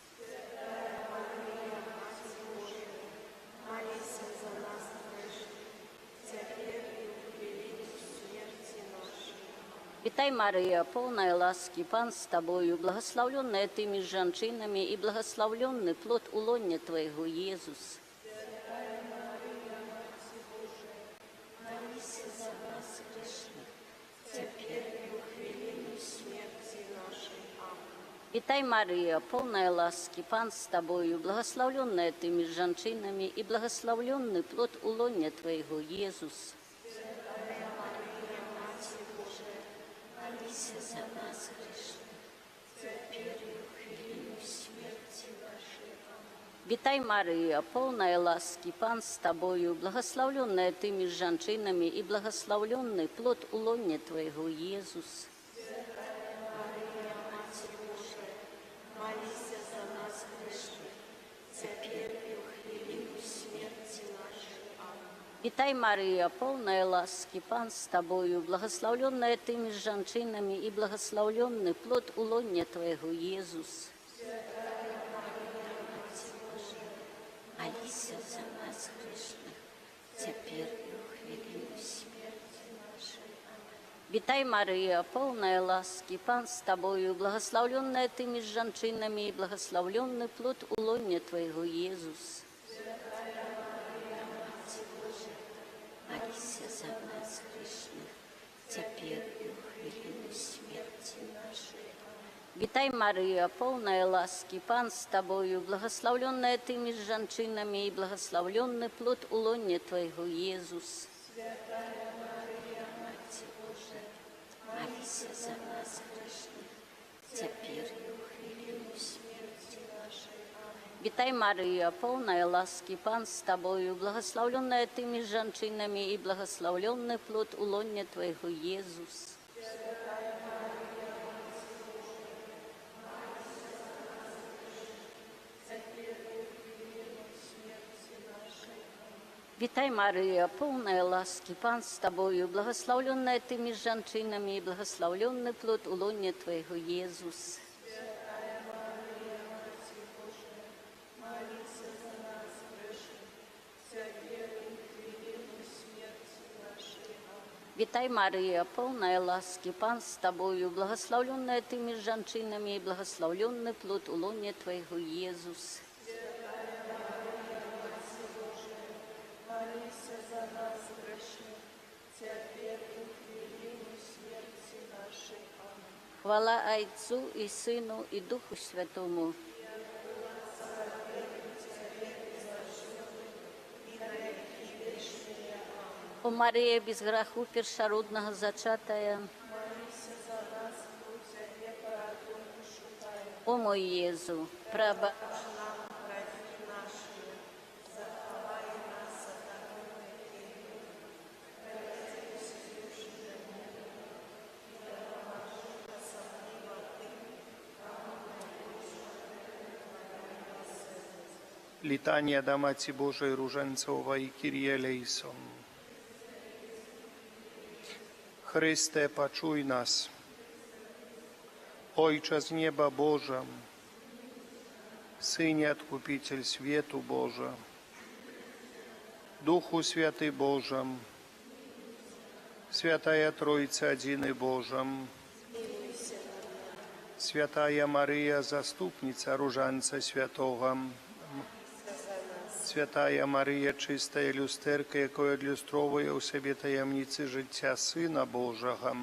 Вітай, Марія, полная ласки, Пан с Тобою, благословленная Ты меж женщинами, и благословленный плод улонья Твоего, Иисус. Вітай, Марія, полная ласки, Пан с Тобою, благословленная Ты меж женщинами, и благословленный плод улонья Твоего, Иисус. Вітай, Марія, полная ласки, Пан с Тобою, благословленная Ты меж женщинами, и благословленный плод улонья Твоего, Иисус. Вітай, Марія, полная ласки, Пан с Тобою, благословленная Ты меж женщинами, и благословленный плод улонья Твоего, Иисус. Молися за нас, грешных, теперь и в хвилину смерти нашей. Вітай, Марія, полная ласки, Пан с Тобою, благословленная Ты меж женщинами, и благословленный плод улонья Твоего, Иисус. Молися за нас, грешных, теперь и в хвилину смерти нашей. Вітай, Марія, полная ласки, Пан с Тобою, благословленная Ты меж женщинами, и благословленный плод улонья Твоего, Иисус. Святая Мария, Мать Божия, молися за нас, грешных, теперь и в хвилину смерти нашей. Вітай, Марія, полная ласки, Пан с Тобою, благословленная Ты меж женщинами, и благословленный плод улонья Твоего, Иисус. Вітай, Марія, полная ласки, Пан с Тобою, благословленная Ты меж женщинами, и благословленный плод улонья Твоего, Иисус. Вітай, Марія, полная ласки, Пан с Тобою, благословленная Ты меж женщинами, и благословленный плод улонья Твоего, Иисус. Хвала Отцу и Сыну и Духу Святому. О Марія, без граху першородного зачатая, о мой Єзу, праба Litania da Matki Bożej Różańcowej, Kyrie eleison. Chryste, poczuj nas. Ojcze z nieba Boże, Synie Odkupiciel światu Boże, Duchu Święty Boże, Świętая Trójca Jedyny Boże, Świętая Maryja, Zastupnica Różańca Świętego, Святая Марія, чистая люстерка, якою адлюстровує у себе таємниці життя Сина Божого.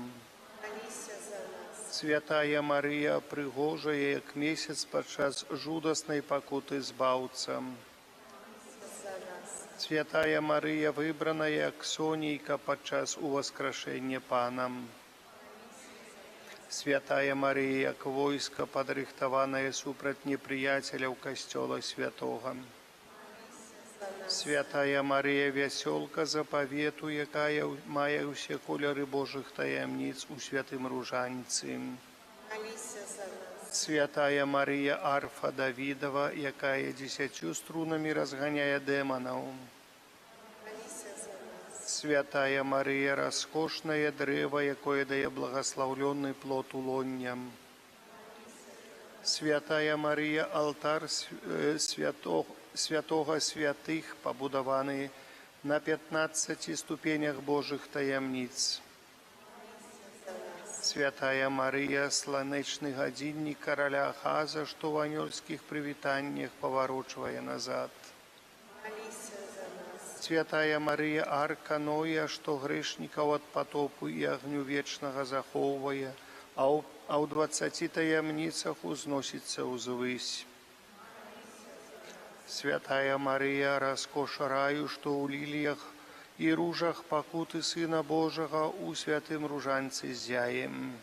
Святая Марія, пригожая, як місяць падчас жудаснай пакуты збаўца. Святая Марія, выбраная як сонейка падчас уваскрашэння Панам. Святая Марія, як войска, падрыхтаванае супраць непрыяцеляў касцёла святога. Святая Марія, вясёлка запавету, якая мае ўсе колеры Божых таямніц у святым ружанцы. Святая Марія, арфа Давідова, якая 10 струнамі разганяе дэманаў. Святая Марія, раскошнае дрэва, якое дае благаслаўлёны плод улонням. Святая Марія, алтар святога святых, пабудаваны на 15 ступенях Божых таямніц. Святая Марія, сланечны гадзіннік караля Ахаза, што ў анёльскіх прывітаннях паварочвае назад. Святая Марія, арка Ноя, што грэшнікаў ад патопу і агню вечнага захоўвае, а ў 20 таямніцах узносіцца ўзвысь. Святая Марія, раскош раю, што ў ліліях і ружах пакуты Сына Божага у святым ружанцы зяем.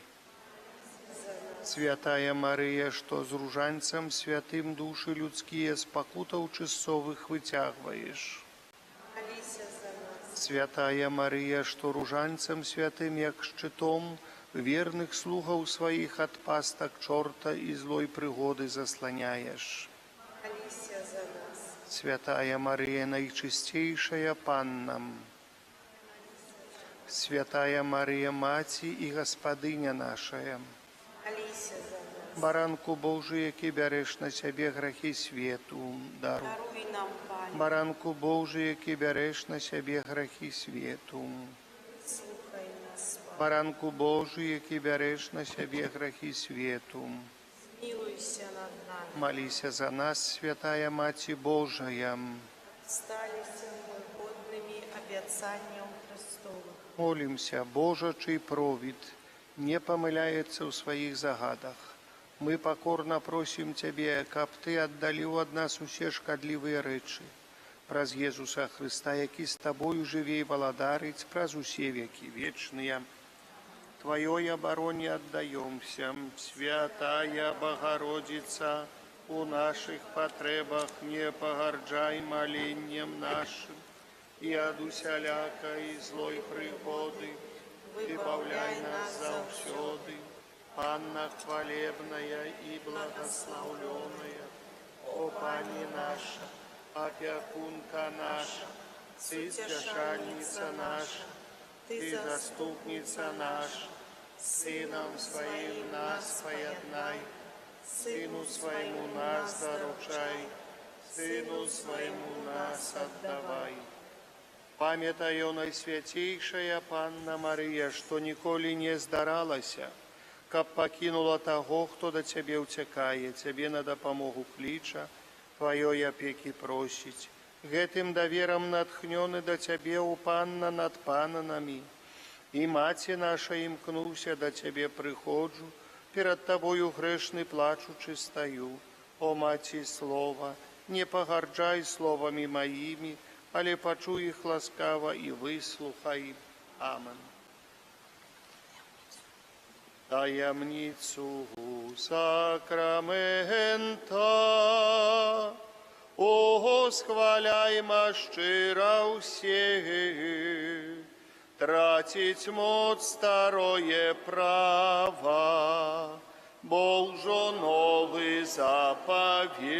Святая Марыя, што з ружанцам святым душы людскія з пакутаў часовых выцягваеш. Святая Марыя, што ружанцам святым, як шчытом, верных слугаў сваіх ад пастак чорта і злой прыгоды засланяеш. Святая Марія, найчысцейшая Панна. Святая Марія, Маці і Гаспадыня нашая. Баранку Божий, які бярэш на сябе грахі свету, даруй. Баранку Божий, які бярэш на сябе грахі свету. Баранку Божий, які бярэш на сябе грахі свету. Маліся за нас, святая Маці Божая. Сталіся мы годнымі абяцанняў Христовых. Молімся, Божа, чый провід не памыляецца ў сваіх загадах. Мы пакорна просім Цябе, каб Ты аддаліў ад нас усе шкадлівыя рэчы. Праз Езуса Хрыста, які з Табою жыве і валадарыць праз усе векі вечныя. Твоей обороне отдаемся, Святая Богородица, у наших потребах не погорджай молением нашим, и от усялякой злой пригоды выбавляй нас завсёды. Панна хвалебная и благословленная, о Пани наша, опекунка наша, Ты утешальница наша, Ты заступница наша, Сыном Своим нас поеднай, Сыну Своему нас доручай, Сыну Своему нас отдавай. Памятай, Найсвятейшая Панна Мария, что николи не здаралася, каб покинула того, кто до Тебе утекае, Тебе на допомогу клича, Твоей опеки просить. Гэтым даверам натхнёны да Цябе, у Панна над пананамі, і Маці наша імкнуся да Цябе прыходжу, перад Табою грэшны плачучы стаю. О Маці слова, не пагарджай словамі маімі, але пачуй іх ласкава і выслухай. Амен. Таямніцу сакрамента схваляйма шчыра ўсе, траціць моц старое права, бо ўжо новы запавет,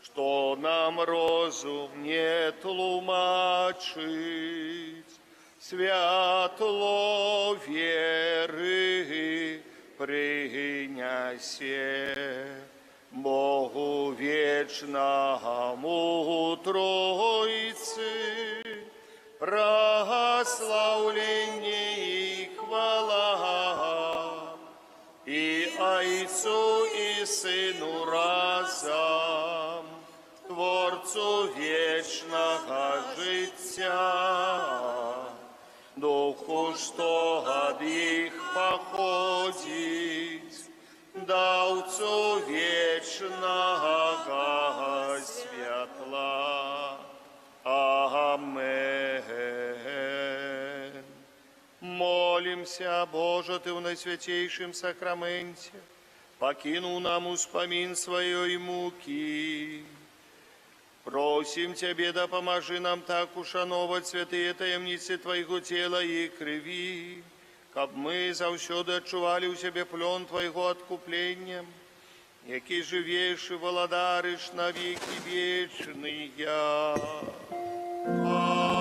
што нам розум не тлумачыць, святло веры прынясе. Богу вечному Троицы, прославление и хвала, и Отцу и Сыну разом, Отцу вечного життя, Духу, что от их походить, Давцу вечного святла. Амен. Молимся, Боже, Ты в наисвятейшем сакраменте, покинул нам успомин своей муки. Просим Тебе, да поможи нам так ушановать святые таємниці Твоего тела и крови, каб мы завсёды отчували у себе плен Твоего откупления, який живешь и володаришь на веки вечные. Амен.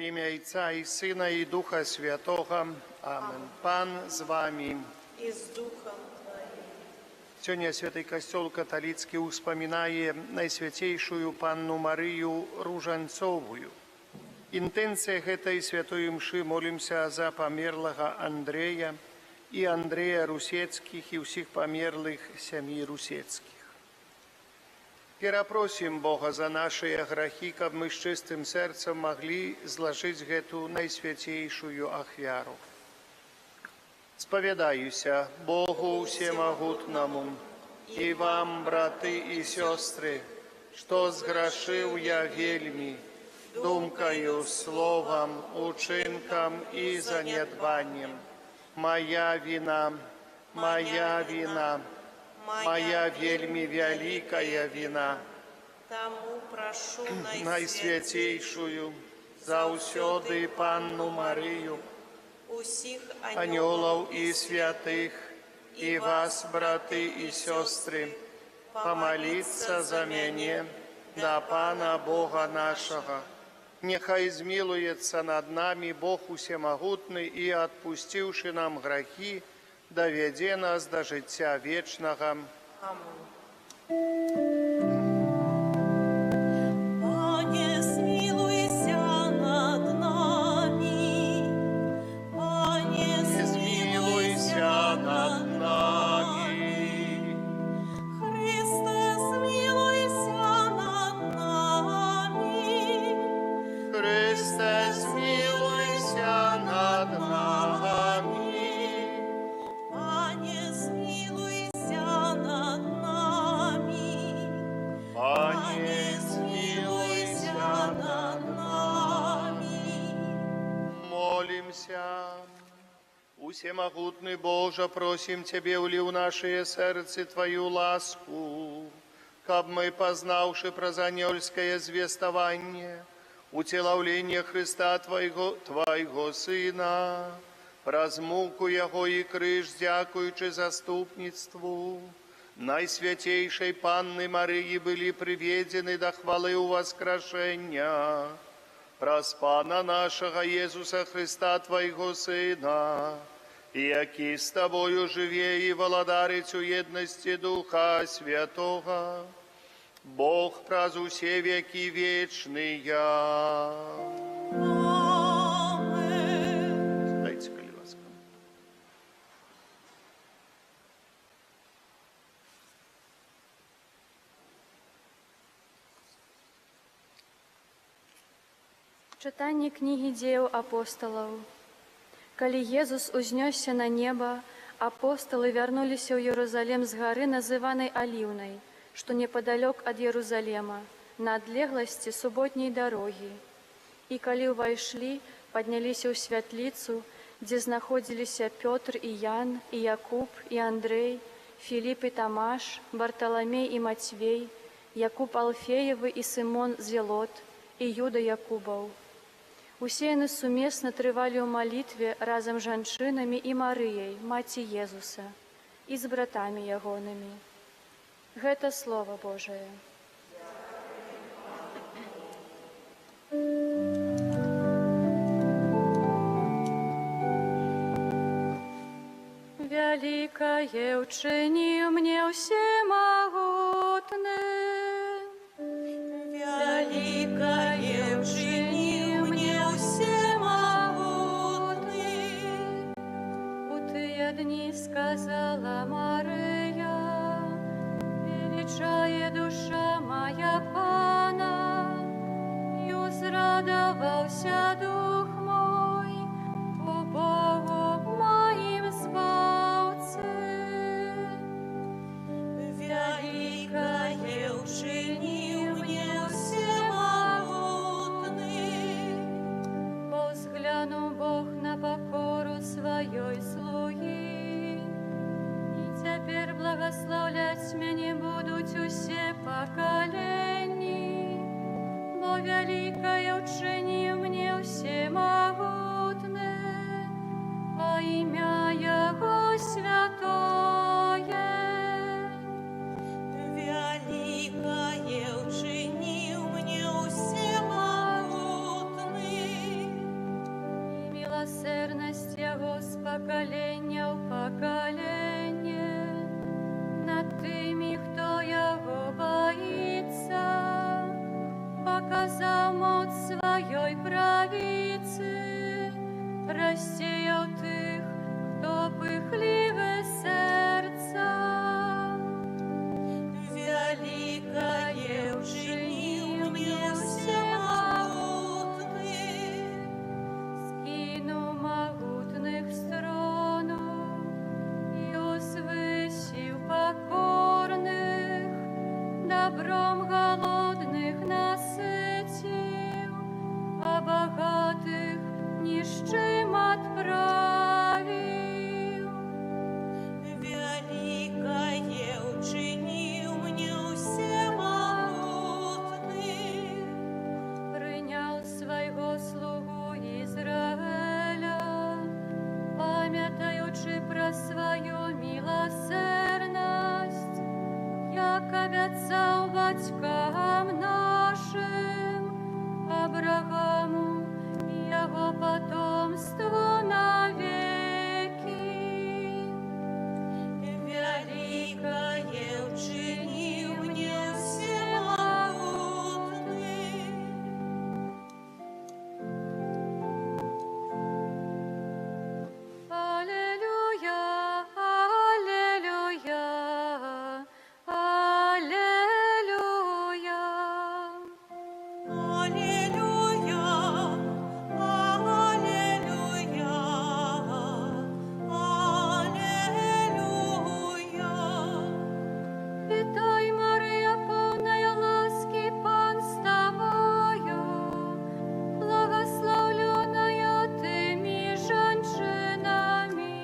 ім'я Отця і Сина і Духа Святого. Амен. Пан з вами. И с Духом Твоим. Сёння Святый Костёл католицкий успоминае Найсвятейшую Панну Марию Ружанцовую. Інтэнцыя гэтай святой мшы молімся за памерлага Андрэя і Андрэя Русецкіх і ўсіх памерлых сям'і Русецкіх. Перапросім Бога за нашыя грахі, каб мы з чыстым сэрцам маглі злажыць гэту найсвяцейшую ахвяру. Спавядаюся Богу Всемогутному і вам, браты і сёстры, што зграшыў я вельмі, думкаю, словам, учынкам і занядбаннем. Моя вина, моя вина, моя вельмі вялікая вина. Тому прошу Найсвятейшую, заўсёды Панну Марию, усіх анёлаў і святых, і вас, браты і сёстры, помолиться за мяне да Пана Бога нашага. Нехай змилуецца над нами Бог усемагутны і, адпусціўшы нам грахі, давядзе нас да жыцця вечнага. Пане, смилуйся над нами. Пане, Змилуйся над нами. Христе, смилуйся над нами. Христе, змилуйся над нами. Пане, смилуйся над нами. Пане, змилуйся над нами. Молимся. Усемогутный Боже, просим Тебе, ули в наше сердце Твою ласку, каб мы, познавши про занёльское звестование, утеловление Христа Твоего Сына, праз муку Его и крыж, дякуючи заступництву, Найсвятейшей Панны Марии были приведены до хвалы у воскрешения, праз Пана нашего Иисуса Христа Твоего Сына, які с Тобою живе и владарить у едности Духа Святого, Бог праз усе веки вечные. Аминь. Дайте, коли ласка. Чытанне кнігі дзеяў апосталаў. Калі Езус узнёсся на неба, апосталы вярнуліся ў Єрусалем з гары, называнай Аліўнай, што непадалёк ад Єрусалема, на адлегласці суботняй дарогі. І калі ўвайшлі, падняліся ў святліцу, дзе знаходзіліся Пётр і Ян, і Якуб, і Андрэй, Філіп і Тамаш, Барталамей і Мацвей, Якуб Алфеевы і Сымон Зелот, і Юда Якубаў. Усе яны сумесна трывалі ў малітве разам з жанчынамі і Марыяй, маці Езуса, і з братамі ягонымі. Гэта Слова Божае. Вялікае ўчыніў мне ўсемагутны. Великое учини мне всемогутный. У тыя дні сказала Марыя, величае душа моя Пана, і узрадаваўся дух мой у Богу моим Збаўцы. Великое учини мне всемогутный. Бо взглянув Бог на покору своей слуги, і цяпер благословлять мяне будуть усе поколені, бо великое учинив мне всемогутне, а ім'я Його святое. Великое учинил мне всемогутный. закаленне над тими, хто Его боится, показал моц своей правицы, рассеял тых, хто пыхливе сердца. Великое учинил мне всемогутный, скину могутных с трону и узвысил покорных, добром голодных насытил, а богатых нищим отправил. Великое учинил мне всемогутный, принял своего слугу Израиля, памятаючи про свою милосердность, як обіцяв батькам нашим, Аврааму і його потомству навеки. Великое учинил мне всемогутный. Аллилуйя, аллилуйя, аллилуйя. Аллилуйя, аллилуйя, аллилуйя. Вітай, Марія, повная ласки, Пан з тобою, благословленная ты між женщинами.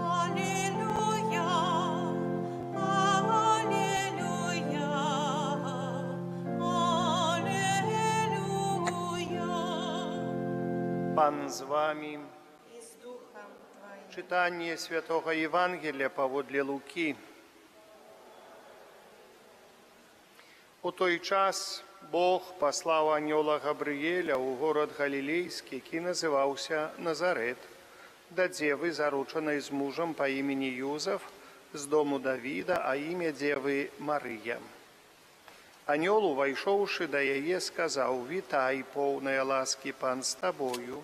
Аллилуйя, аллилуйя, аллилуйя. Пан з вами. Читание Святого Евангелия поводле Луки. У той час Бог послав анёла Габрыеля ў горад Галілейскі, які называўся Назарет, да дзевы, заручанай з мужам па імені Юзаф, з дому Давіда, а імя дзевы Марыя. Анёл, увайшоўшы да яе, сказаў: «Вітай, поўная ласкі, Пан з табою».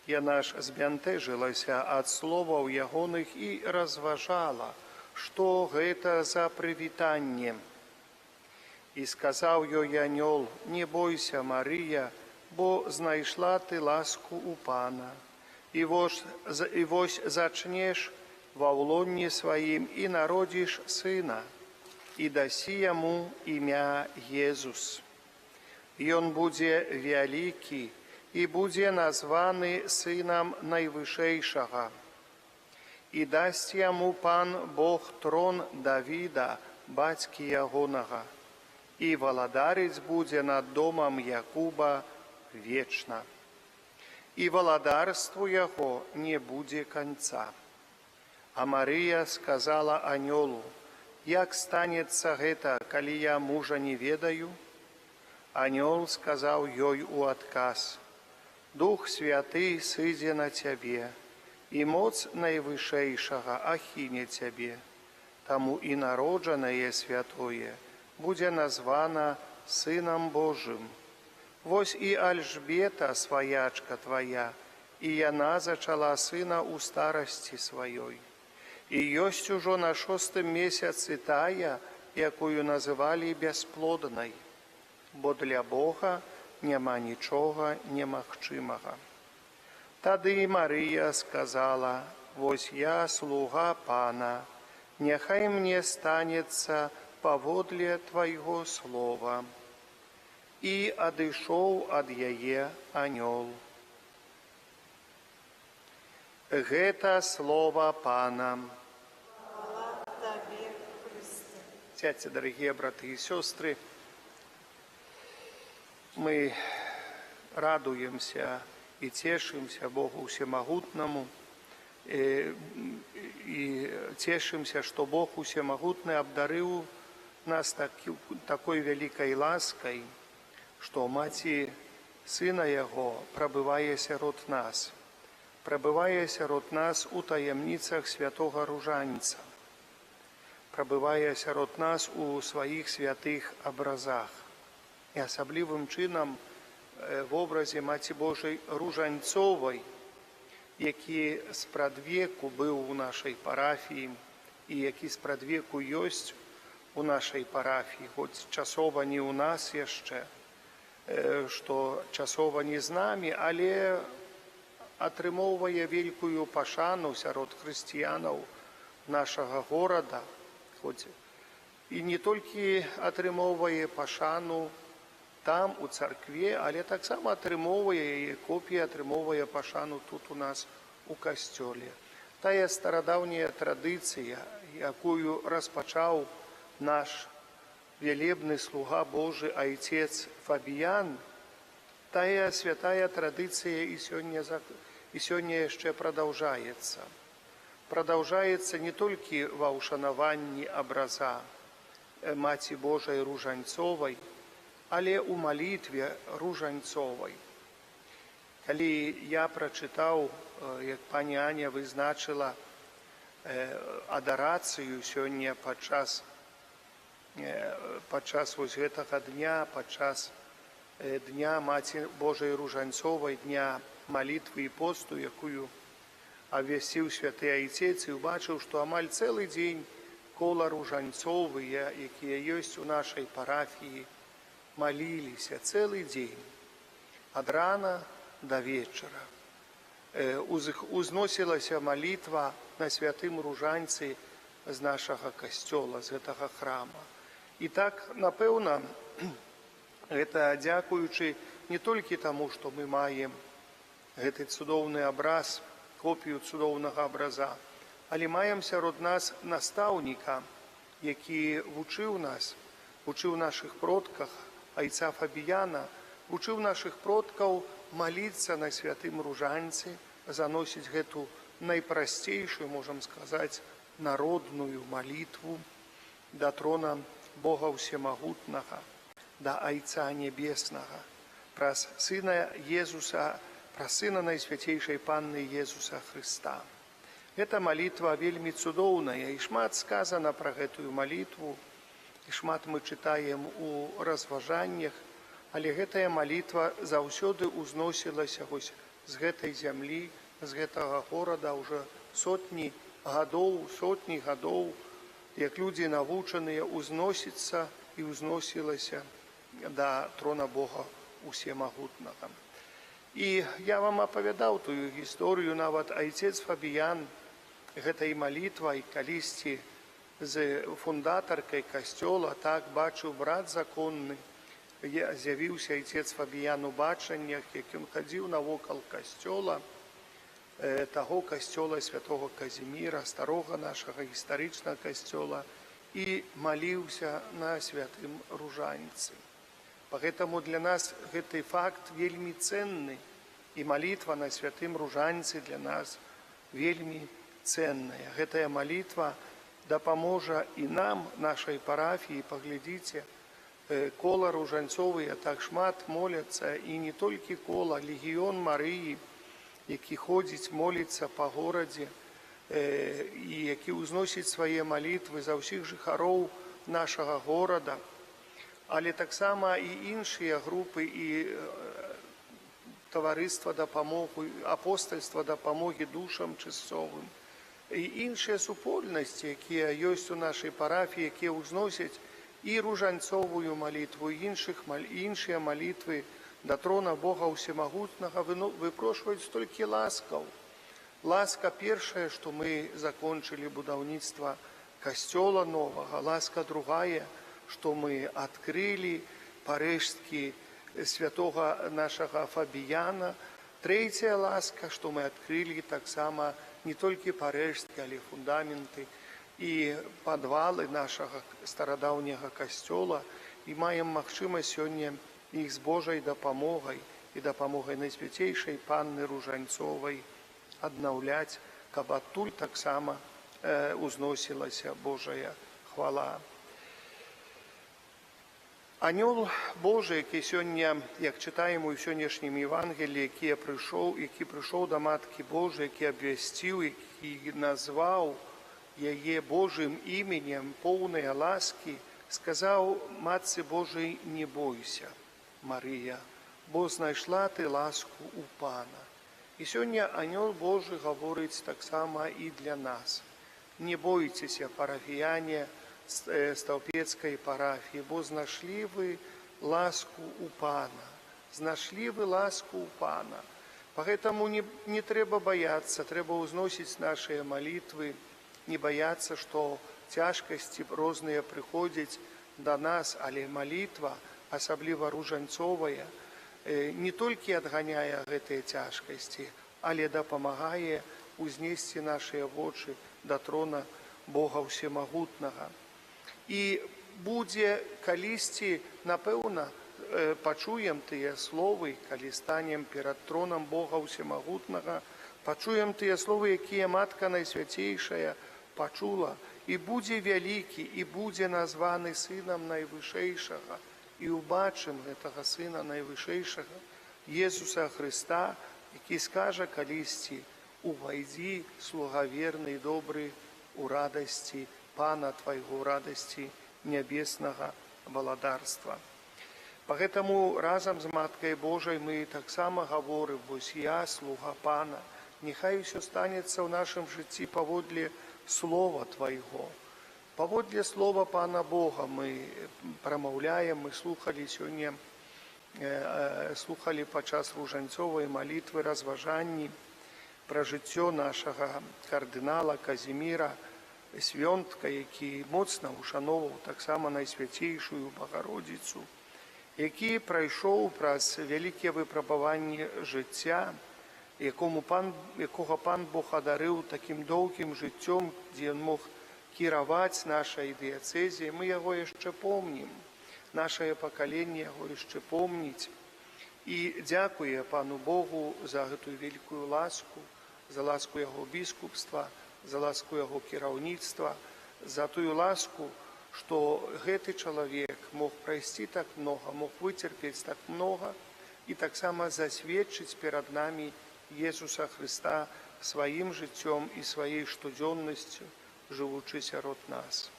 Яна ж збянтэжылася ад словаў ягоных і разважала, што гэта за прывітанне. І сказаў ёй анёл: «Не бойся, Марыя, бо знайшла ты ласку у Пана. І вось зачнеш ва ўлонні сваім і народзіш сына, і дасі яму імя Езус. Ён будзе вялікі і будзе названы сынам Найвышэйшага. І дасць яму Пан Бог трон Давіда, бацькі ягонага, і валадарыць будзе над домам Якуба вечна. І валадарству яго не будзе канца». А Марыя сказала анёлу: «Як станецца гэта, калі я мужа не ведаю?» Анёл сказаў ёй у адказ: «Дух Святы сыдзе на цябе, і моц Найвышэйшага ахіне цябе, таму і народжанае святое будзе названа Сынам Божым. Вось і Альжбета, сваячка твая, і яна зачала сына ў старасці сваёй. І ёсць ужо на 6 месяцы тая, якую называлі бясплоднай, бо для Бога няма нічога немагчымага». Тады Марыя сказала: «Вось я, слуга Пана, няхай мне станецца паводле твайго слова». І адышоў ад яе анёл. Гэта слова Пана. Сядьте, дорогие браты и сестры, мы радуемся и тешимся Богу Всемогутному, и тешимся, что Бог Всемогутный обдарил нас такой великой лаской, что Маці Сына Яго прабывае сярод нас. прабывае сярод нас у таямніцах святога ружанца, прабывае сярод нас у сваіх святых абразах. І асаблівым чынам в образе Маці Божай Ружанцовай, які спрадвеку быў у нашай парафіі і які спрадвеку ёсць у нашай парафіі, хоць часова не ў нас яшчэ, што часова не з намі, але атрымоўвае вялікую пашану сярод хрысціянаў нашага горада, хоць і не толькі атрымоўвае пашану там, у царкве, але таксама атрымоўвае яе копіі, атрымоўвае пашану тут у нас у касцёле. Тая старадаўняя традыцыя, якую распачаў наш велебны слуга Божы айцец Фабіян, тая святая традыцыя і сёння яшчэ прадаўжаецца. Прадаўжаецца не толькі ва ўшанаванні абраза Маці Божай Ружанцовай, але ў малітве Ружанцовай. Калі я прачытаў, як пані Аня вызначыла адарацыю сёння падчас вось гэтага дня, падчас дня Маці Божай Ружанцовай, дня малітвы і посту, якую абвясціў святы айцец, і ўбачыў, што амаль цэлы дзень кола ружанцовыя, якія ёсць у нашай парафіі, маліліся цэлы дзень, ад рана да вечара. Узносілася малітва на святым ружанцы з нашага касцёла, з гэтага храма. І так, напэўна, гэта дзякуючы не толькі таму, што мы маем гэты цудоўны абраз, копію цудоўнага абраза, але маем сярод нас настаўніка, які вучыў нас, вучыў нашых продках, айца Фабіяна, вучыў нашых продкаў маліцца на святым ружанцы, заносіць гэту найпрасцейшую, можам сказаць, народную малітву да трона Бога Усемагутнага, да Айца Небеснага, праз Сына Езуса, праз Сына Найсвяцейшай Панны Езуса Хрыста. Гэта малітва вельмі цудоўная, і шмат сказана пра гэтую малітву, і шмат мы чытаем у разважаннях, але гэтая малітва заўсёды ўзносілася вось з гэтай зямлі, з гэтага горада ўжо сотні гадоў, як людзі навучаныя узносіцца і ўзносілася да трона Бога Усемагутнага. І я вам апавядаў тую гісторыю, нават айцец Фабіян гэтай малітвай калісьці з фундатаркай касцёла, так бачыў брат законны, з'явіўся айцец Фабіян у бачаннях, як ён хадзіў навокал касцёла, таго касцёла святого Казіміра, старога нашага гістарычнага касцёла, і маліўся на святым ружанцы. Пагэтаму для нас гэты факт вельмі ценны, і малітва на святым ружанцы для нас вельмі ценная. Гэтая малітва дапаможа і нам, нашай парафіі, паглядзіце, кола ружанцовыя так шмат моляцца, і не толькі кола, легіён Марыі, які ходзіць, моліцца па горадзе, і які ўзносіць свае малітвы за ўсіх жыхароў нашага горада, але таксама і іншыя групы, і таварыства дапамогы, апостальства дапамогі душам чысцовым, і іншыя супольнасці, якія ёсць у нашай парафіі, якія ўзносяць і ружанцовую малітву, і іншыя малітвы да трона Бога Усемагутнага, выпрошваюць столькі ласкаў. Ласка першая, што мы закончылі будаўніцтва касцёла новага, ласка другая, што мы адкрылі парэшткі святога нашага Фабіяна, трэцяя ласка, што мы адкрылі таксама не толькі парэшткі, але фундаменты і падвалы нашага старадаўняга касцёла, і маем магчымасць сёння іх з Божай дапамогай і дапамогай Найсвяцейшай Панны Ружанцовай аднаўляць, каб адтуль таксама узносілася Божая хвала. Анёл Божий, які сёння, як читаємо ў сённяшнім Євангелії, які прийшов до Матки Божої, який обвістив, який назвав яе Божим іменем, повної ласки, сказав Матці Божій: не бойся, Марія, бо знайшла ти ласку у Пана. І сьогодні Анёл Божий говорить так само і для нас. Не бойтеся, парафіяне Столпецкой парафії, бо знайшли ви ласку у Пана. Знайшли ви ласку у Пана. Поэтому не треба бояться, треба узносить наши молитвы, не бояться, что тяжкости разные приходят до нас, але молитва, особливо ружанцовая, не только отгоняя эти тяжкости, але допомагає узнести наши очи до трона Бога Всемогутного. І буде калісьці, напевно, пачуем тыя словы, калі станем перад троном Бога Всемогутного, пачуем тыя словы, якія Матка Найсвяцейшая пачула, і будзе вялікі, і будзе названы Сынам Найвышэйшага, і убачым гэтага Сына Найвышэйшага, Jesúsa Христа, які скажа калісьці: увайдзі, слуга верны і добры, у радасці Пана Твайго, радасці нябеснага валадарства. Поэтому разом з Маткой Божией мы так само говорим: вось я, слуга Пана, нехай все станется в нашем житті поводле Слова Твайго. Поводле Слова Пана Бога мы промовляем, мы слухали сегодня, слухали подчас ружанцової молитви, розважанні про життя нашого кардинала Казіміра Свьонтка, який моцно ушановував так само Найсвятейшую Богородицю, який пройшов праз велике випробування життя, якого Пан Бог одарив таким довгим життям, де він мог керувати нашою дієцезією. Ми його ще пам'ятаємо, наше покоління його ще пам'ятає. І дякую Пану Богу за цю велику ласку, за ласку його біскупства, за ласку його керівництва, за ту ласку, что гэты человек мог пройти так много, мог вытерпеть так много и так само засведчить перед нами Иисуса Христа своим життем и своей штодзённостью, живучи сярод нас.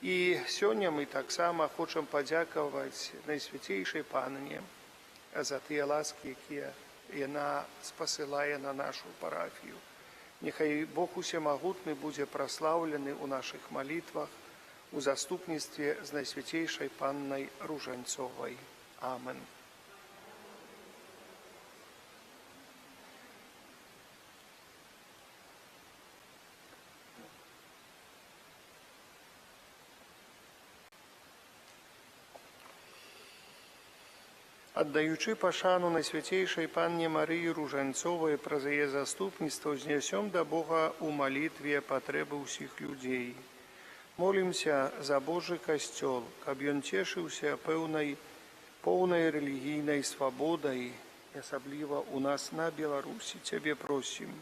И сегодня мы так само хотим подяковать Найсвятейшей Панне за те ласки, которые она спосылає на нашу парафію. Нехай Бог Усемогутный будет прославленный у наших молитвах, у заступництве з Найсвятейшей Панной Ружанцовой. Амен. Отдаючи пашану Найсвятейшей Панне Марии Ружанцовой про ее заступництво, знесем до Бога у молитве потребы усіх людей. Молимся за Божий Костёл, каб ён цешыўся поўнай рэлігійнай свабодай, асабліва у нас на Беларусі. Цябе просім.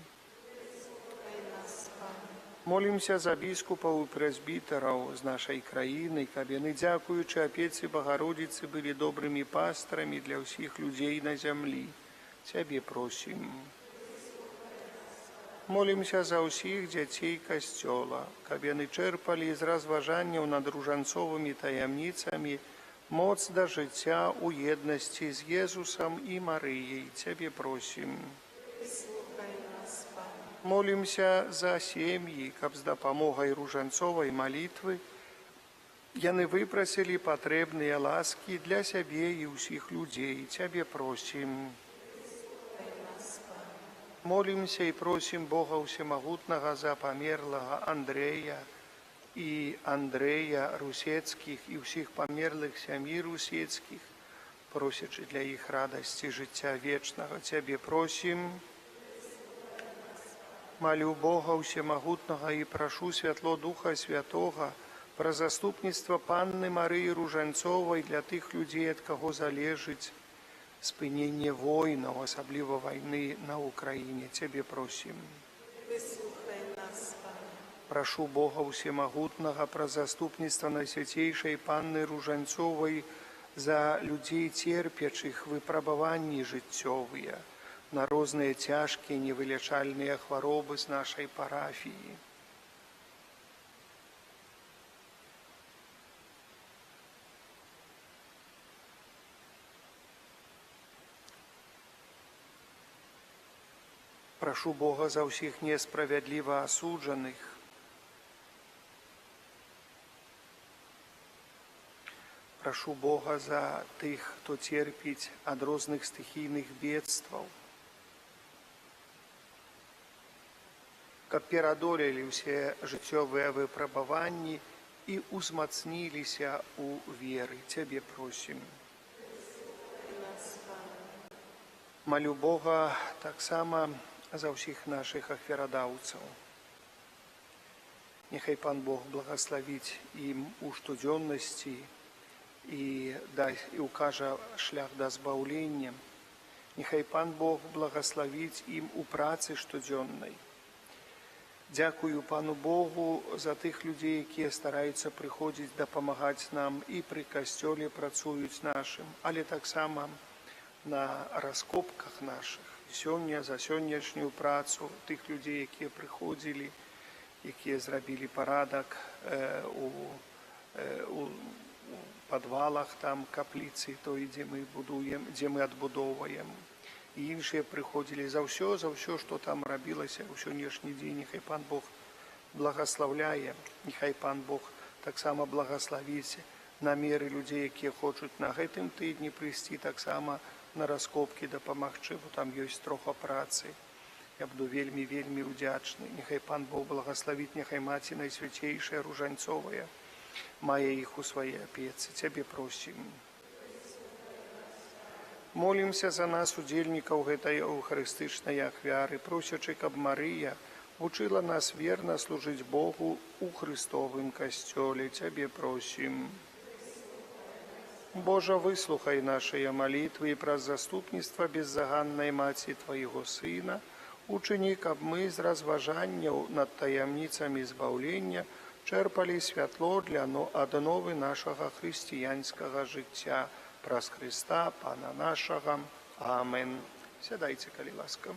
Молимся за біскупаў і прэзбітараў з нашай краіны, каб яны, дзякуючы апецы Богородицы, былі добрымі пастарамі для ўсіх людзей на зямлі. Цябе просім. Молимся за ўсіх дзяцей Касцёла, каб яны чэрпалі з разважанняў над ружанцовымі таямніцамі моц да жыцця ў еднасці з Езусам і Марыяй. Цябе просім. Молимся за сем'і, каб з дапамогай ружанцовай малітвы яны выпрасілі патрэбныя ласкі для сябе і ўсіх людзей. Цябе просім. Молимся и просим Бога Всемогутного за померлого Андрея и Андрея Русецких и всех померлых семей Русецких, просячи для их радости життя вечного. Тебе просим. Молю Бога Всемогутного и прошу Святло Духа Святого про заступництво Панны Марии Ружанцовой для тых людей, от кого залежить спынення войнаў, асабліва войны на Украине. Тебе просим. Выслухай нас, Пане. Прашу Бога Всемагутнага пра заступніцтва Найсвяцейшай Панны Ружанцовай за людзей церпячых выпрабаванні жыццёвыя, на розныя цяжкія невылячальныя хваробы з нашай парафіі. Прашу Бога за ўсіх несправядліва асуджаных. Прашу Бога за тых, хто церпіць ад розных стыхійных бедстваў, каб перадолелі ўсе жыццёвыя выпрабаванні і узмацніліся ў веры. Цябе просім. Малю Бога таксама за ўсіх нашых ахвярадаўцаў. Няхай Пан Бог благаславіць ім у штодзённасці і укажа шлях да збаўлення. Няхай Пан Бог благаславіць ім у працы штодзённай. Дзякую Пану Богу за тых людзей, якія стараюцца прыходзіць дапамагаць нам і пры касцёле працуюць нашым, але таксама на раскопках нашых. Сёння за сённяшнюю працу тых людзей, якія прыходзілі, якія зрабілі парадак у падвалах там капліцы той, дзе мы будуем, дзе мы адбудоўваем. І іншыя прыходзілі за ўсё, што там рабілася ў сённяшні дзень. Няхай Пан Бог благаслаўляе, няхай Пан Бог таксама благаславіць намеры людзей, якія хочуць на гэтым тыдні прыйсці таксама на раскопкі дапамагчы, бо там ёсць трохи працы. Я буду вельмі удзячны. Няхай Пан Бог благаславіць, няхай Маці Найсвяцейшая Ружанцовая мае іх у сваёй апецы. Цябе просім. Молімся за нас, удзельнікаў гэтай эўхарыстычнай ахвяры, просячы, каб Марыя вучыла нас верна служыць Богу у Христовым касцёле. Цябе просім. Божа, выслухай нашыя малітвы і праз заступніцтва беззаганнай Маці Твайго Сына учыні, каб мы з разважанняў над таямніцамі збаўлення чэрпалі святло для адновы нашага хрысціянскага жыцця. Праз Христа, Пана нашага. Амен. Сядайце, калі ласка.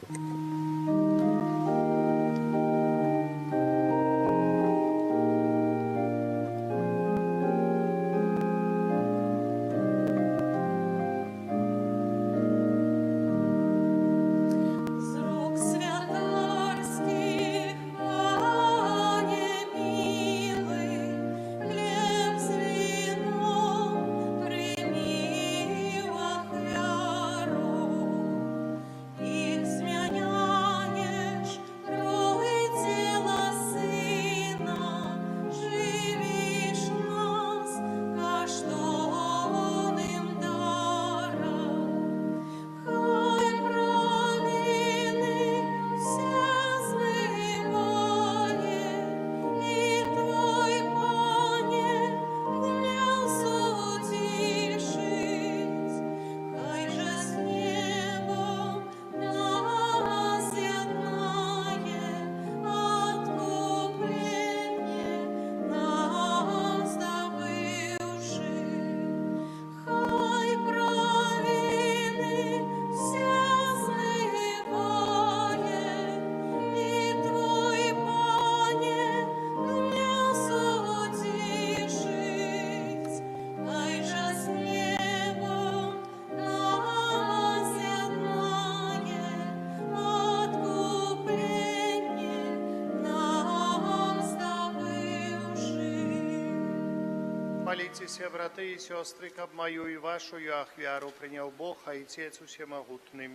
Моліцеся, брати і сестри, каб мою і вашу ахвяру прийняв Бог, а Отець Усемогутний.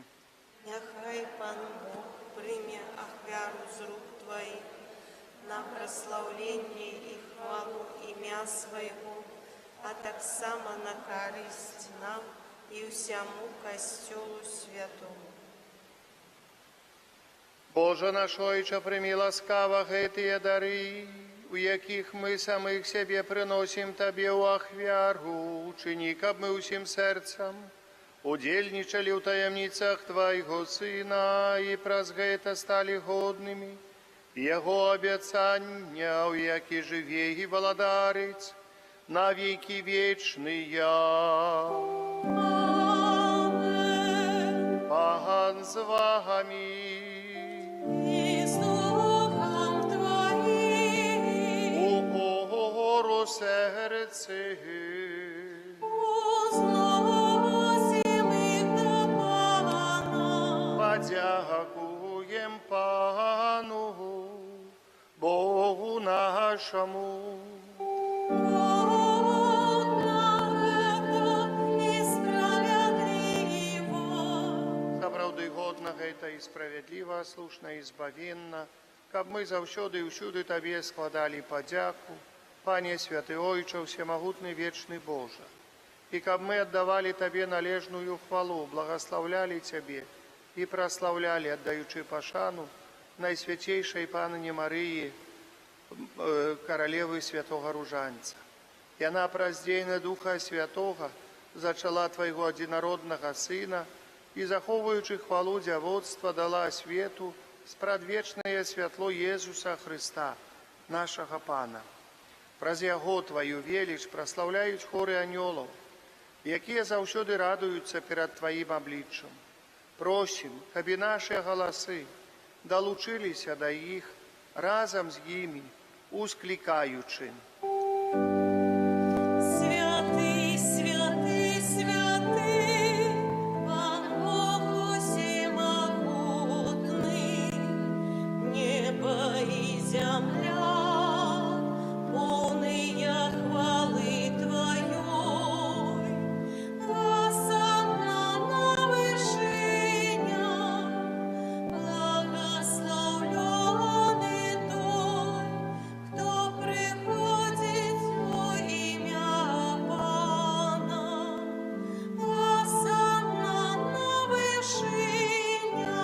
Нехай Пан Бог прийме ахвяру з рук Твоїх на прославлення і хвалу ім'я Своєго, а так само на користь нам і всьому костюлу святому. Боже наш Ойче, прийми ласкаво гэтыя дары, у яких мы самих себе приносим Табе у ахвяру, учини, каб мы усім серцем удельничали в таємницях Твоего Сына и праз гэта стали годными Яго абяцання, які жыве і валадарыць, на векі вечныя. Пан з вами. И с Духом Твоим Угору серце. возносим их до Пана. Подякуем Пану, Богу нашему. Сапраўды годна гэта і справядліва, слушна і збавенна, каб мы заўсёды і ўсюды Табе складалі падзяку, Пане святы Ойча, всемагутны вечны Божа, і каб мы аддавалі Табе належную хвалу, благаслаўлялі Цябе і праслаўлялі, аддаючы пашану Найсвяцейшай Панне Марыі, каралевы святога Ружанца. Яна праз дзейны Духа Святога зачала Твайго адзінароднага Сына і, захоўваючы хвалу дзявоцтва, дала свету спрадвечнае святло Езуса Хрыста, нашага Пана. Праз Яго Тваю веліч праслаўляюць хоры анёлаў, якія заўсёды радуюцца перад Тваім абліччам. Просім, каб і нашыя галасы далучыліся да іх разам з імі, усклікаючы: Святый, святый, святый, Пан Бог всемогутный, небо и земля, полные хвалы Твоей. Осанна на вершинях, благословленный той, кто приходит во имя Пана. Осанна на вершинях.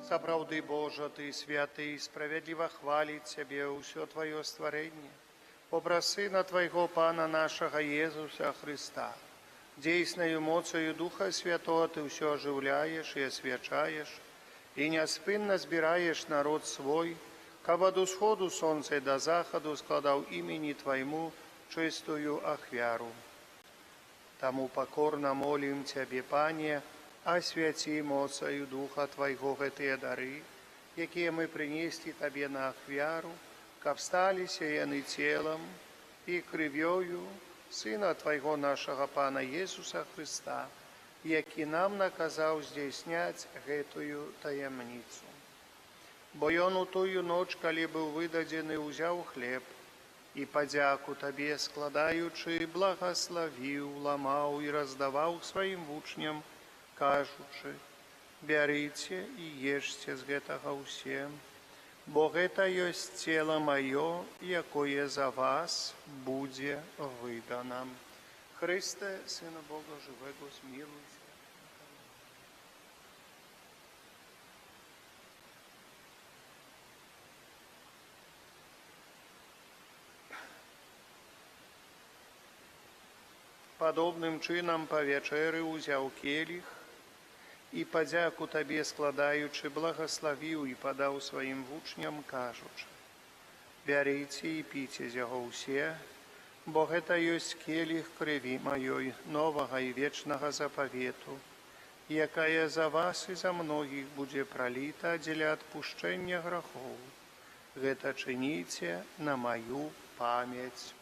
Сапраўды, Божа, Ты святы і справядліва хваліць Цябе ўсё Тваё стварэнне. Образ Сына Твайго Пана нашага Езуса Хрыста. Дзейснаю моцаю Духа Святого Ты ўсё ажыўляеш і асвячаеш, і няспынна збіраеш народ свой, каб ад усходу сонца да захаду складаў імені Твайму чыстую ахвяру. Таму пакорна молім Цябе, Пане, асвяці моцаю Духа Твайго гэтыя дары, якія мы прынесці Табе на ахвяру, каб сталіся яны целам і крывёю Сына Твайго нашага Пана Езуса Хрыста, які нам наказаў здзейсняць гэтую таямніцу. Бо Ён у тую ноч, калі быў выдадзены, узяў хлеб і падзяку Табе складаючы, благаславіў, ламаў і раздаваў сваім вучням, кажучы: бярыце і ешце з гэтага ўсе, бо гэта ёсць цела маё, якое за вас будзе выдана. Христе, Сина Бога живого, змилуйся. Падобным чынам па вячэры ўзяў келіх і падзяку Табе складаючы, благаславіў і падаў сваім вучням, кажучы: бярыце і піце з яго ўсе, бо гэта ёсць келіх крыві маёй, новага і вечнага запавету, якая за вас і за многіх будзе праліта дзеля адпушчэння грахоў. Гэта чыніце на маю памяць.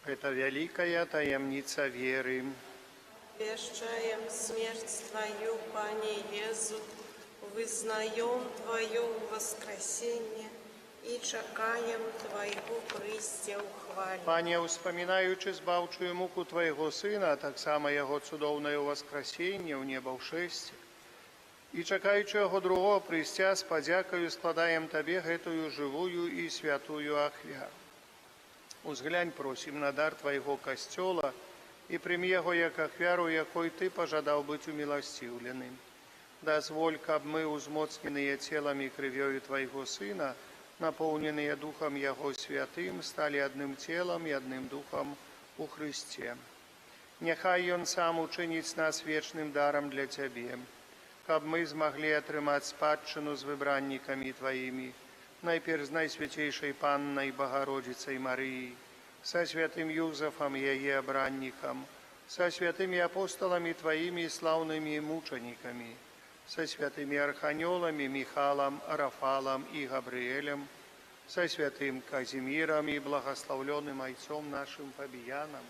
Это великая таямница веры. Вещаем смерть Твою, Пане Езу, вызнаем Твое воскресение и чакаем Твоего прысця ў хвале. Пане, успамінаючы збаўчую муку Твайго Сына, а таксама Яго цудоўнае воскресенне ў неба ў шэсце, і чакаючы Яго другого прысця, з падзякаю складаем Табе гэтую жывую і святую ахвяру. Узглянь, просім, на дар Твайго касцёла і прымі яго як ахвяру, якой Ты пажадаў быць уміласціўленым. Дозволь, каб мы, узмоцненные телом и кровью Твоего Сына, наполненные Духом Его Святым, стали одним телом и одним Духом у Христе. Нехай Он сам учинить нас вечным даром для Тебе, каб мы змогли атрымаць спадчыну з выбранниками Твоими, найперш з Найсвятейшей Панной Богородицей Марией, со святым Юзефом, ее обранником, со святыми апостолами Твоими и славными мучениками, со святыми архангелами Михалом, Рафалом и Габриэлем, со святым Казимиром и благословленным Отцом нашим Фабияном,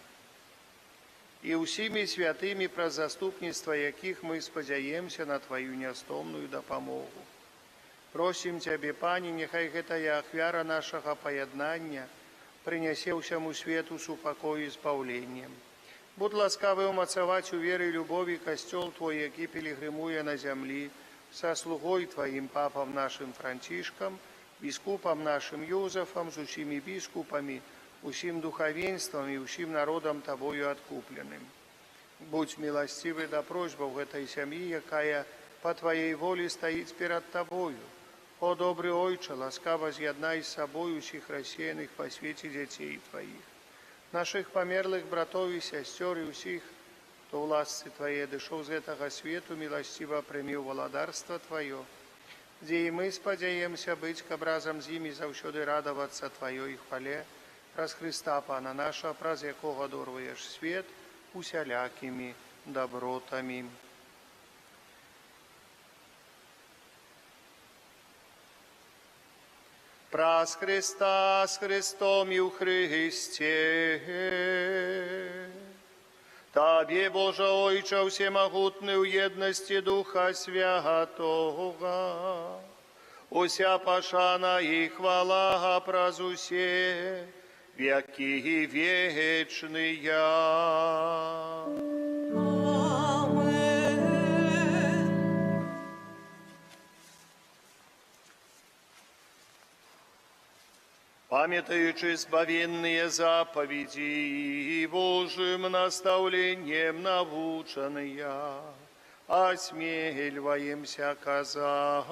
и усими святыми, про заступництво яких мы спадзяемся на Твою неостомную допомогу. Просим Тебе, Пане, нехай гэтая ахвяра нашага паяднання прынясе ўсяму свету супакой і збаўленнем. Будь ласкавы умацаваць у веры і любові касцёл Твой, які пілігрымуе на зямлі, са слугой Твоим папам нашим Францішкам, біскупам нашим Юзефам, з усімі біскупамі, усім духовенствам і усім народам Тобою адкупленым. Будь милостивы да просьбаў гэтай сям'і, якая по Твоей волі стаіць перад Тобою. О, добрый Ойче, ласкаво з'яднай з собою усіх рассеяных по свете детей Твоих, наших померлых братов и сестер и усіх, хто у ласцы Твоей дышаў з гэтага свету, милостиво прыме валадарство Твое, где и мы спадзяемся быць, каб разом з імі заўсёды радавацца Твоёй хвале, праз Христа Пана наша, праз якога дорваеш свет усялякими добротами. Праз Христа, с Христом и у Христе. Табе, Боже Ойче, всемогутный, у едности Духа Святого, уся пашана и хвала праз усе веки вечные. Памятаючи збавенные заповеди Божьим наставлением наученные, осмеливаемся казать.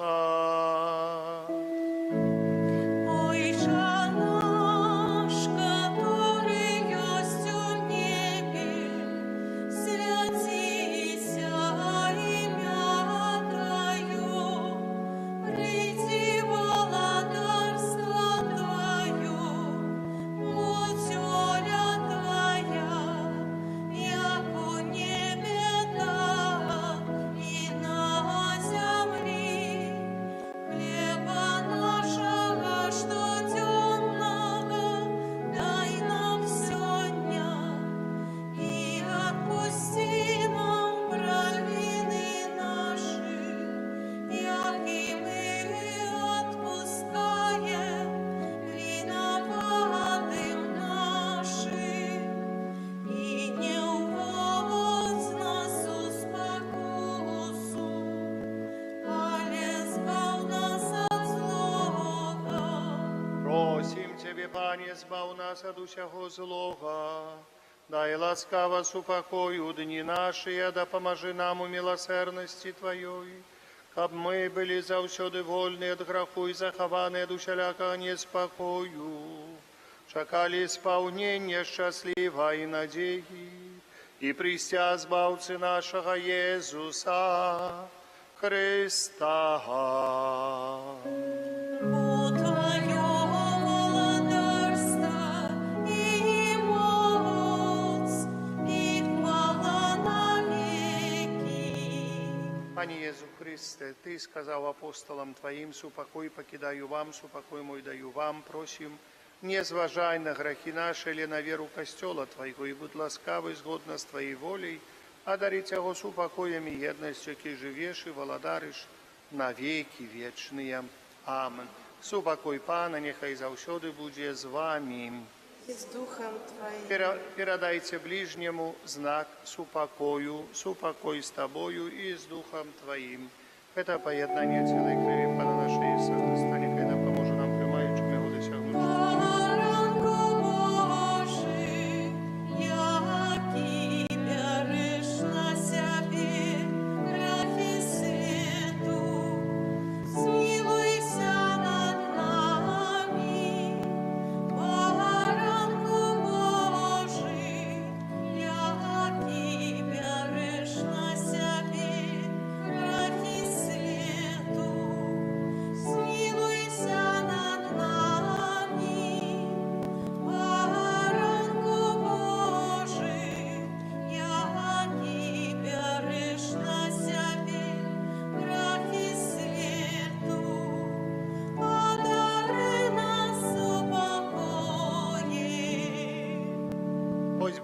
Пане, збав нас от усяго злого, дай ласкаво с упокою дни наши, да поможи нам у милосердности Твоей, каб мы были завсёды вольны от греху и захованы от усялякого неспокою, чакали исполнения счастливой надеи, и пристя збавцы нашего Иисуса Христа. Пане Иисус Христе, Ты сказал апостолам Твоим, супокой покидаю вам, супокой мой даю вам, просим, не зважай на грехи наши или на веру костела Твоего, и будь ласкавый, згодно с Твоей волей, одарить его супокоем и едностью, ки живешь и владаришь на веки вечные. Амин. Супокой Пана, нехай завсёды буде з вами. И с Духом Твоим. Передайте ближнему знак супокою, супокой с Тобою и с Духом Твоим. Это поеднание целой крови Пана нашего Иисуса Христа, нехай да поможе нам, приймаючим його досягнути.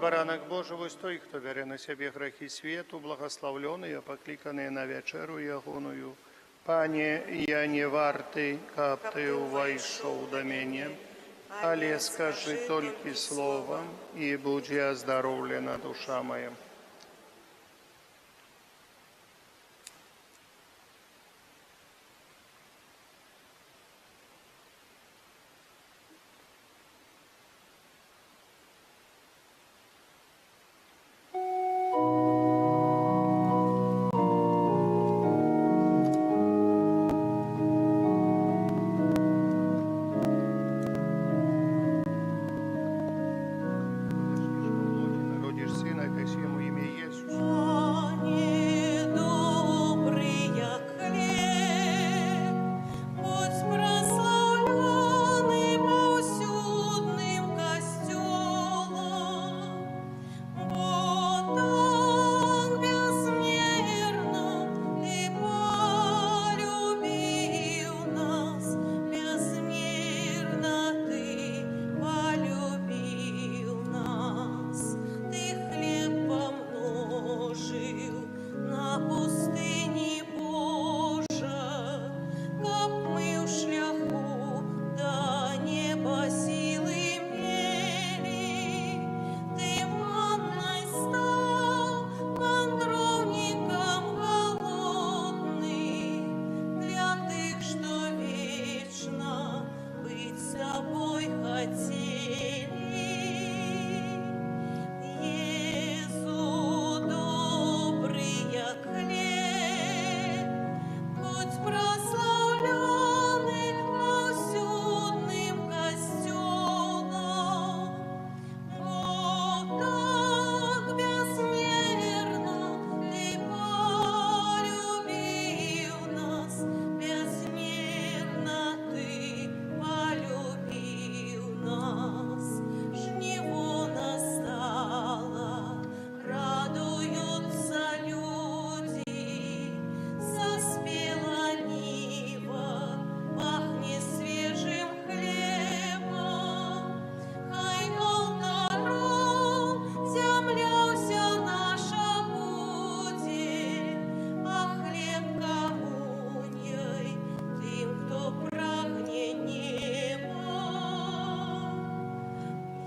баранок Божий, вось той, хто бере на себе грехи свету, благословленные, покликанные на вечеру ягоную. Пане, я не вартый, каб ты увайшов до меня, але скажи только словом, и будь оздоровлена душа моя. Народишь сына, каси ему имя Иисус. Пане, добрый як хлеб, будь прославленный повсюдным костелом, бо так безмерно ты полюбил нас, безмерно ты полюбил нас. Ты хлеб помножил на пустыне Божа, как мы в шляху до неба силы имели. Ты манной стал мандровником голодным, для тех, что вечно быть собой хотели. Езу добрый як хлеб, будь прославленный повсюдным костелом, бо так безмерно ты полюбил нас, безмерно ты полюбил нас. Жниво настало, радуются люди, заспела нива, пахнет свежим хлебом. Хай алтаром земля вся наша будет, а хлеб комуньей тем, кто прагне неба.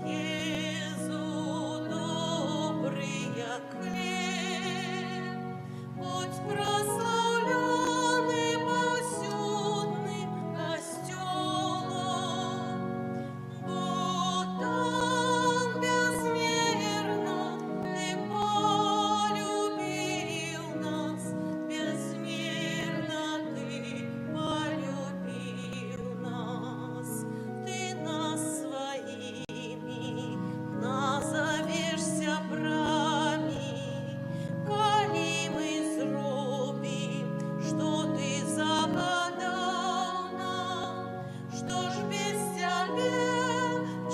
Езу добрый як хлеб, будь прославленный повсюдным костелом, бо так безмерно ты полюбил нас, безмерно ты полюбил нас. Ты нас своими назовешься брами, коли мы зробим, что ты загадал нам. Что ж без тебе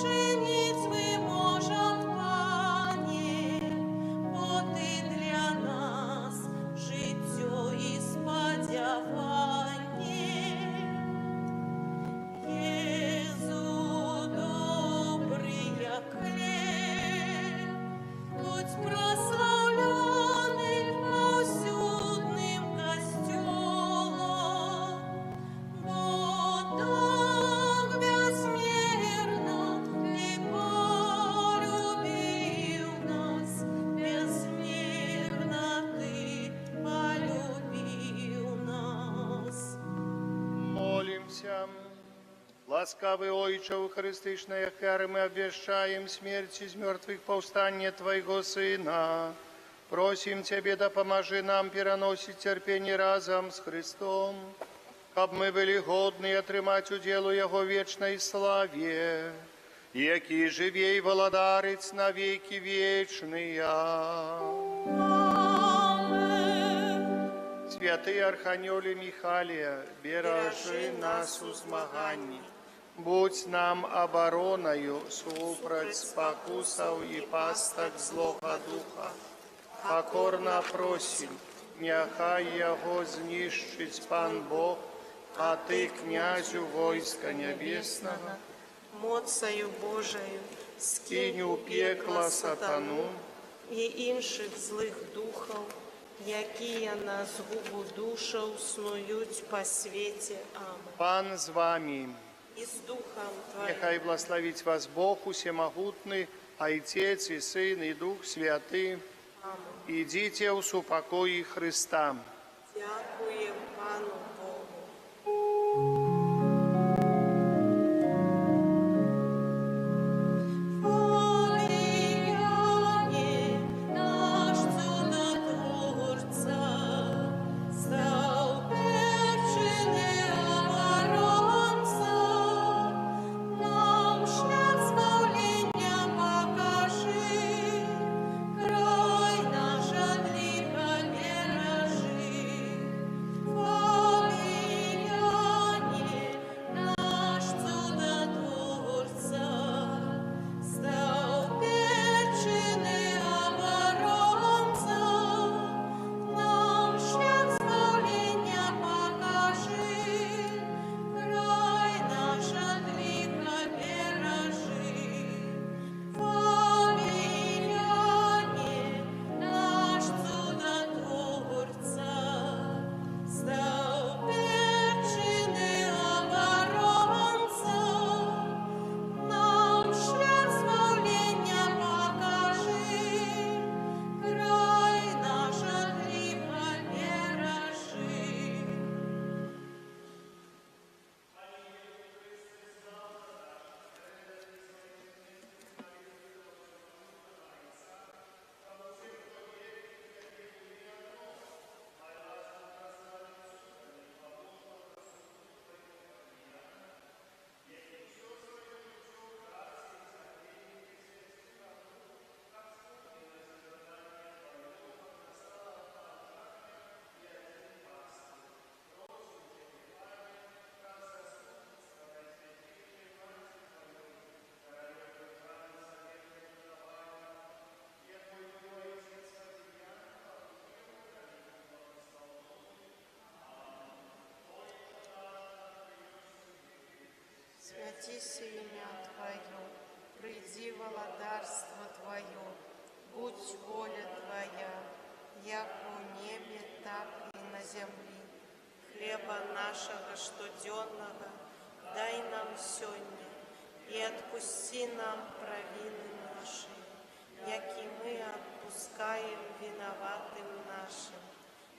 чинить мы можем, Пане, бо ты для нас життя і сподівання. Єзу добрий як хліб, будь прославлений повсюдним костелом, бо так безмерно ти полюбив нас, безмерно ти полюбив нас. Молимся. Ласкавый Ойче, у Христышной Ахары мы обвещаем смерть из мертвых повстание Твоего Сына. Просим Тебе, да поможи нам переносить терпение разом с Христом, каб мы были годны отрымать уделу Его вечной славе, який живей володарец на веки вечные. Святый Архангеле Михалия, бережи нас у змаганні. Будь нам обороною супроть спокусов и пасток злого духа. Покорно просим, нехай його знищить Пан Бог, а Ты, князю войска небесного, Моцею Божию, скинь у пекла сатану і інших злих духов, які на згубу душаў снують по свете. Аминь. Пан з вами. І з Духом Твоїм. Нехай благословить вас Бог усемогутный, Отец и Сын и Дух Святый. Аминь. Идите у супокои Христа. Дякуємо Пану Богу. Наш чудотворця, став перчини оборонця, нам шлях збавлення покажи, край наш от лиха бережи. Помилуй наш чудотворця, став перчини оборонця, нам шлях збавлення покажи, край наш от лиха бережи. Помилуй наш чудотворця, став перчини оборонця, нам шлях збавлення покажи, край наш от гріха бережи. Святися ім'я Твое, приди володарство Твое, будь воля Твоя, як у небе, так и на земле. Хлеба нашего штоденного дай нам сегодня, и отпусти нам провины наши, яки мы отпускаем виноватым нашим.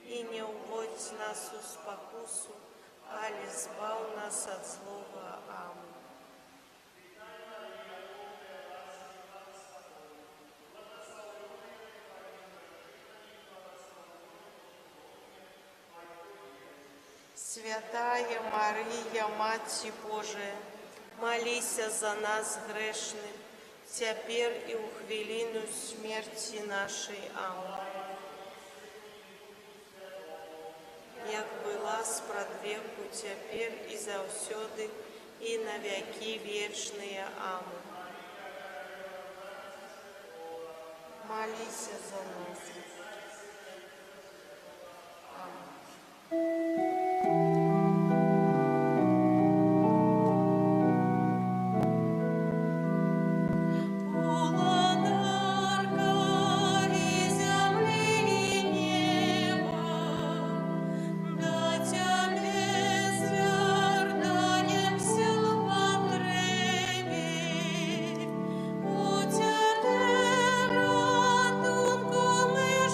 И не уводь нас в спокусу, али избав нас от злого. Аминь. Святая Мария, Мать Божия, молись за нас грешных, теперь и у хвилину смерти нашей. Аминь. Як была спрадвеку, теперь и заўсёды, и на веки вечные. Аминь. Молись за нас.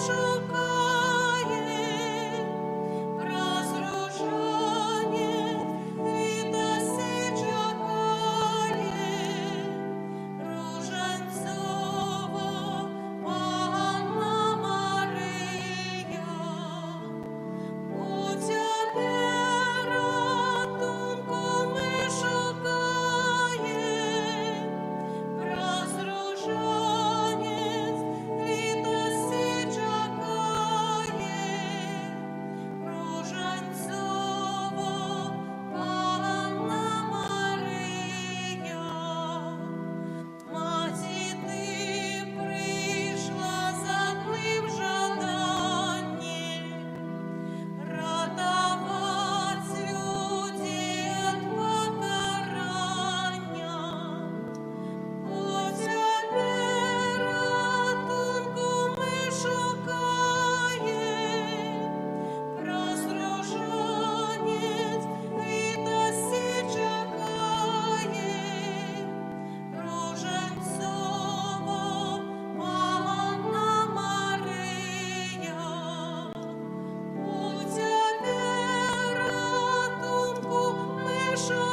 Лиш нашу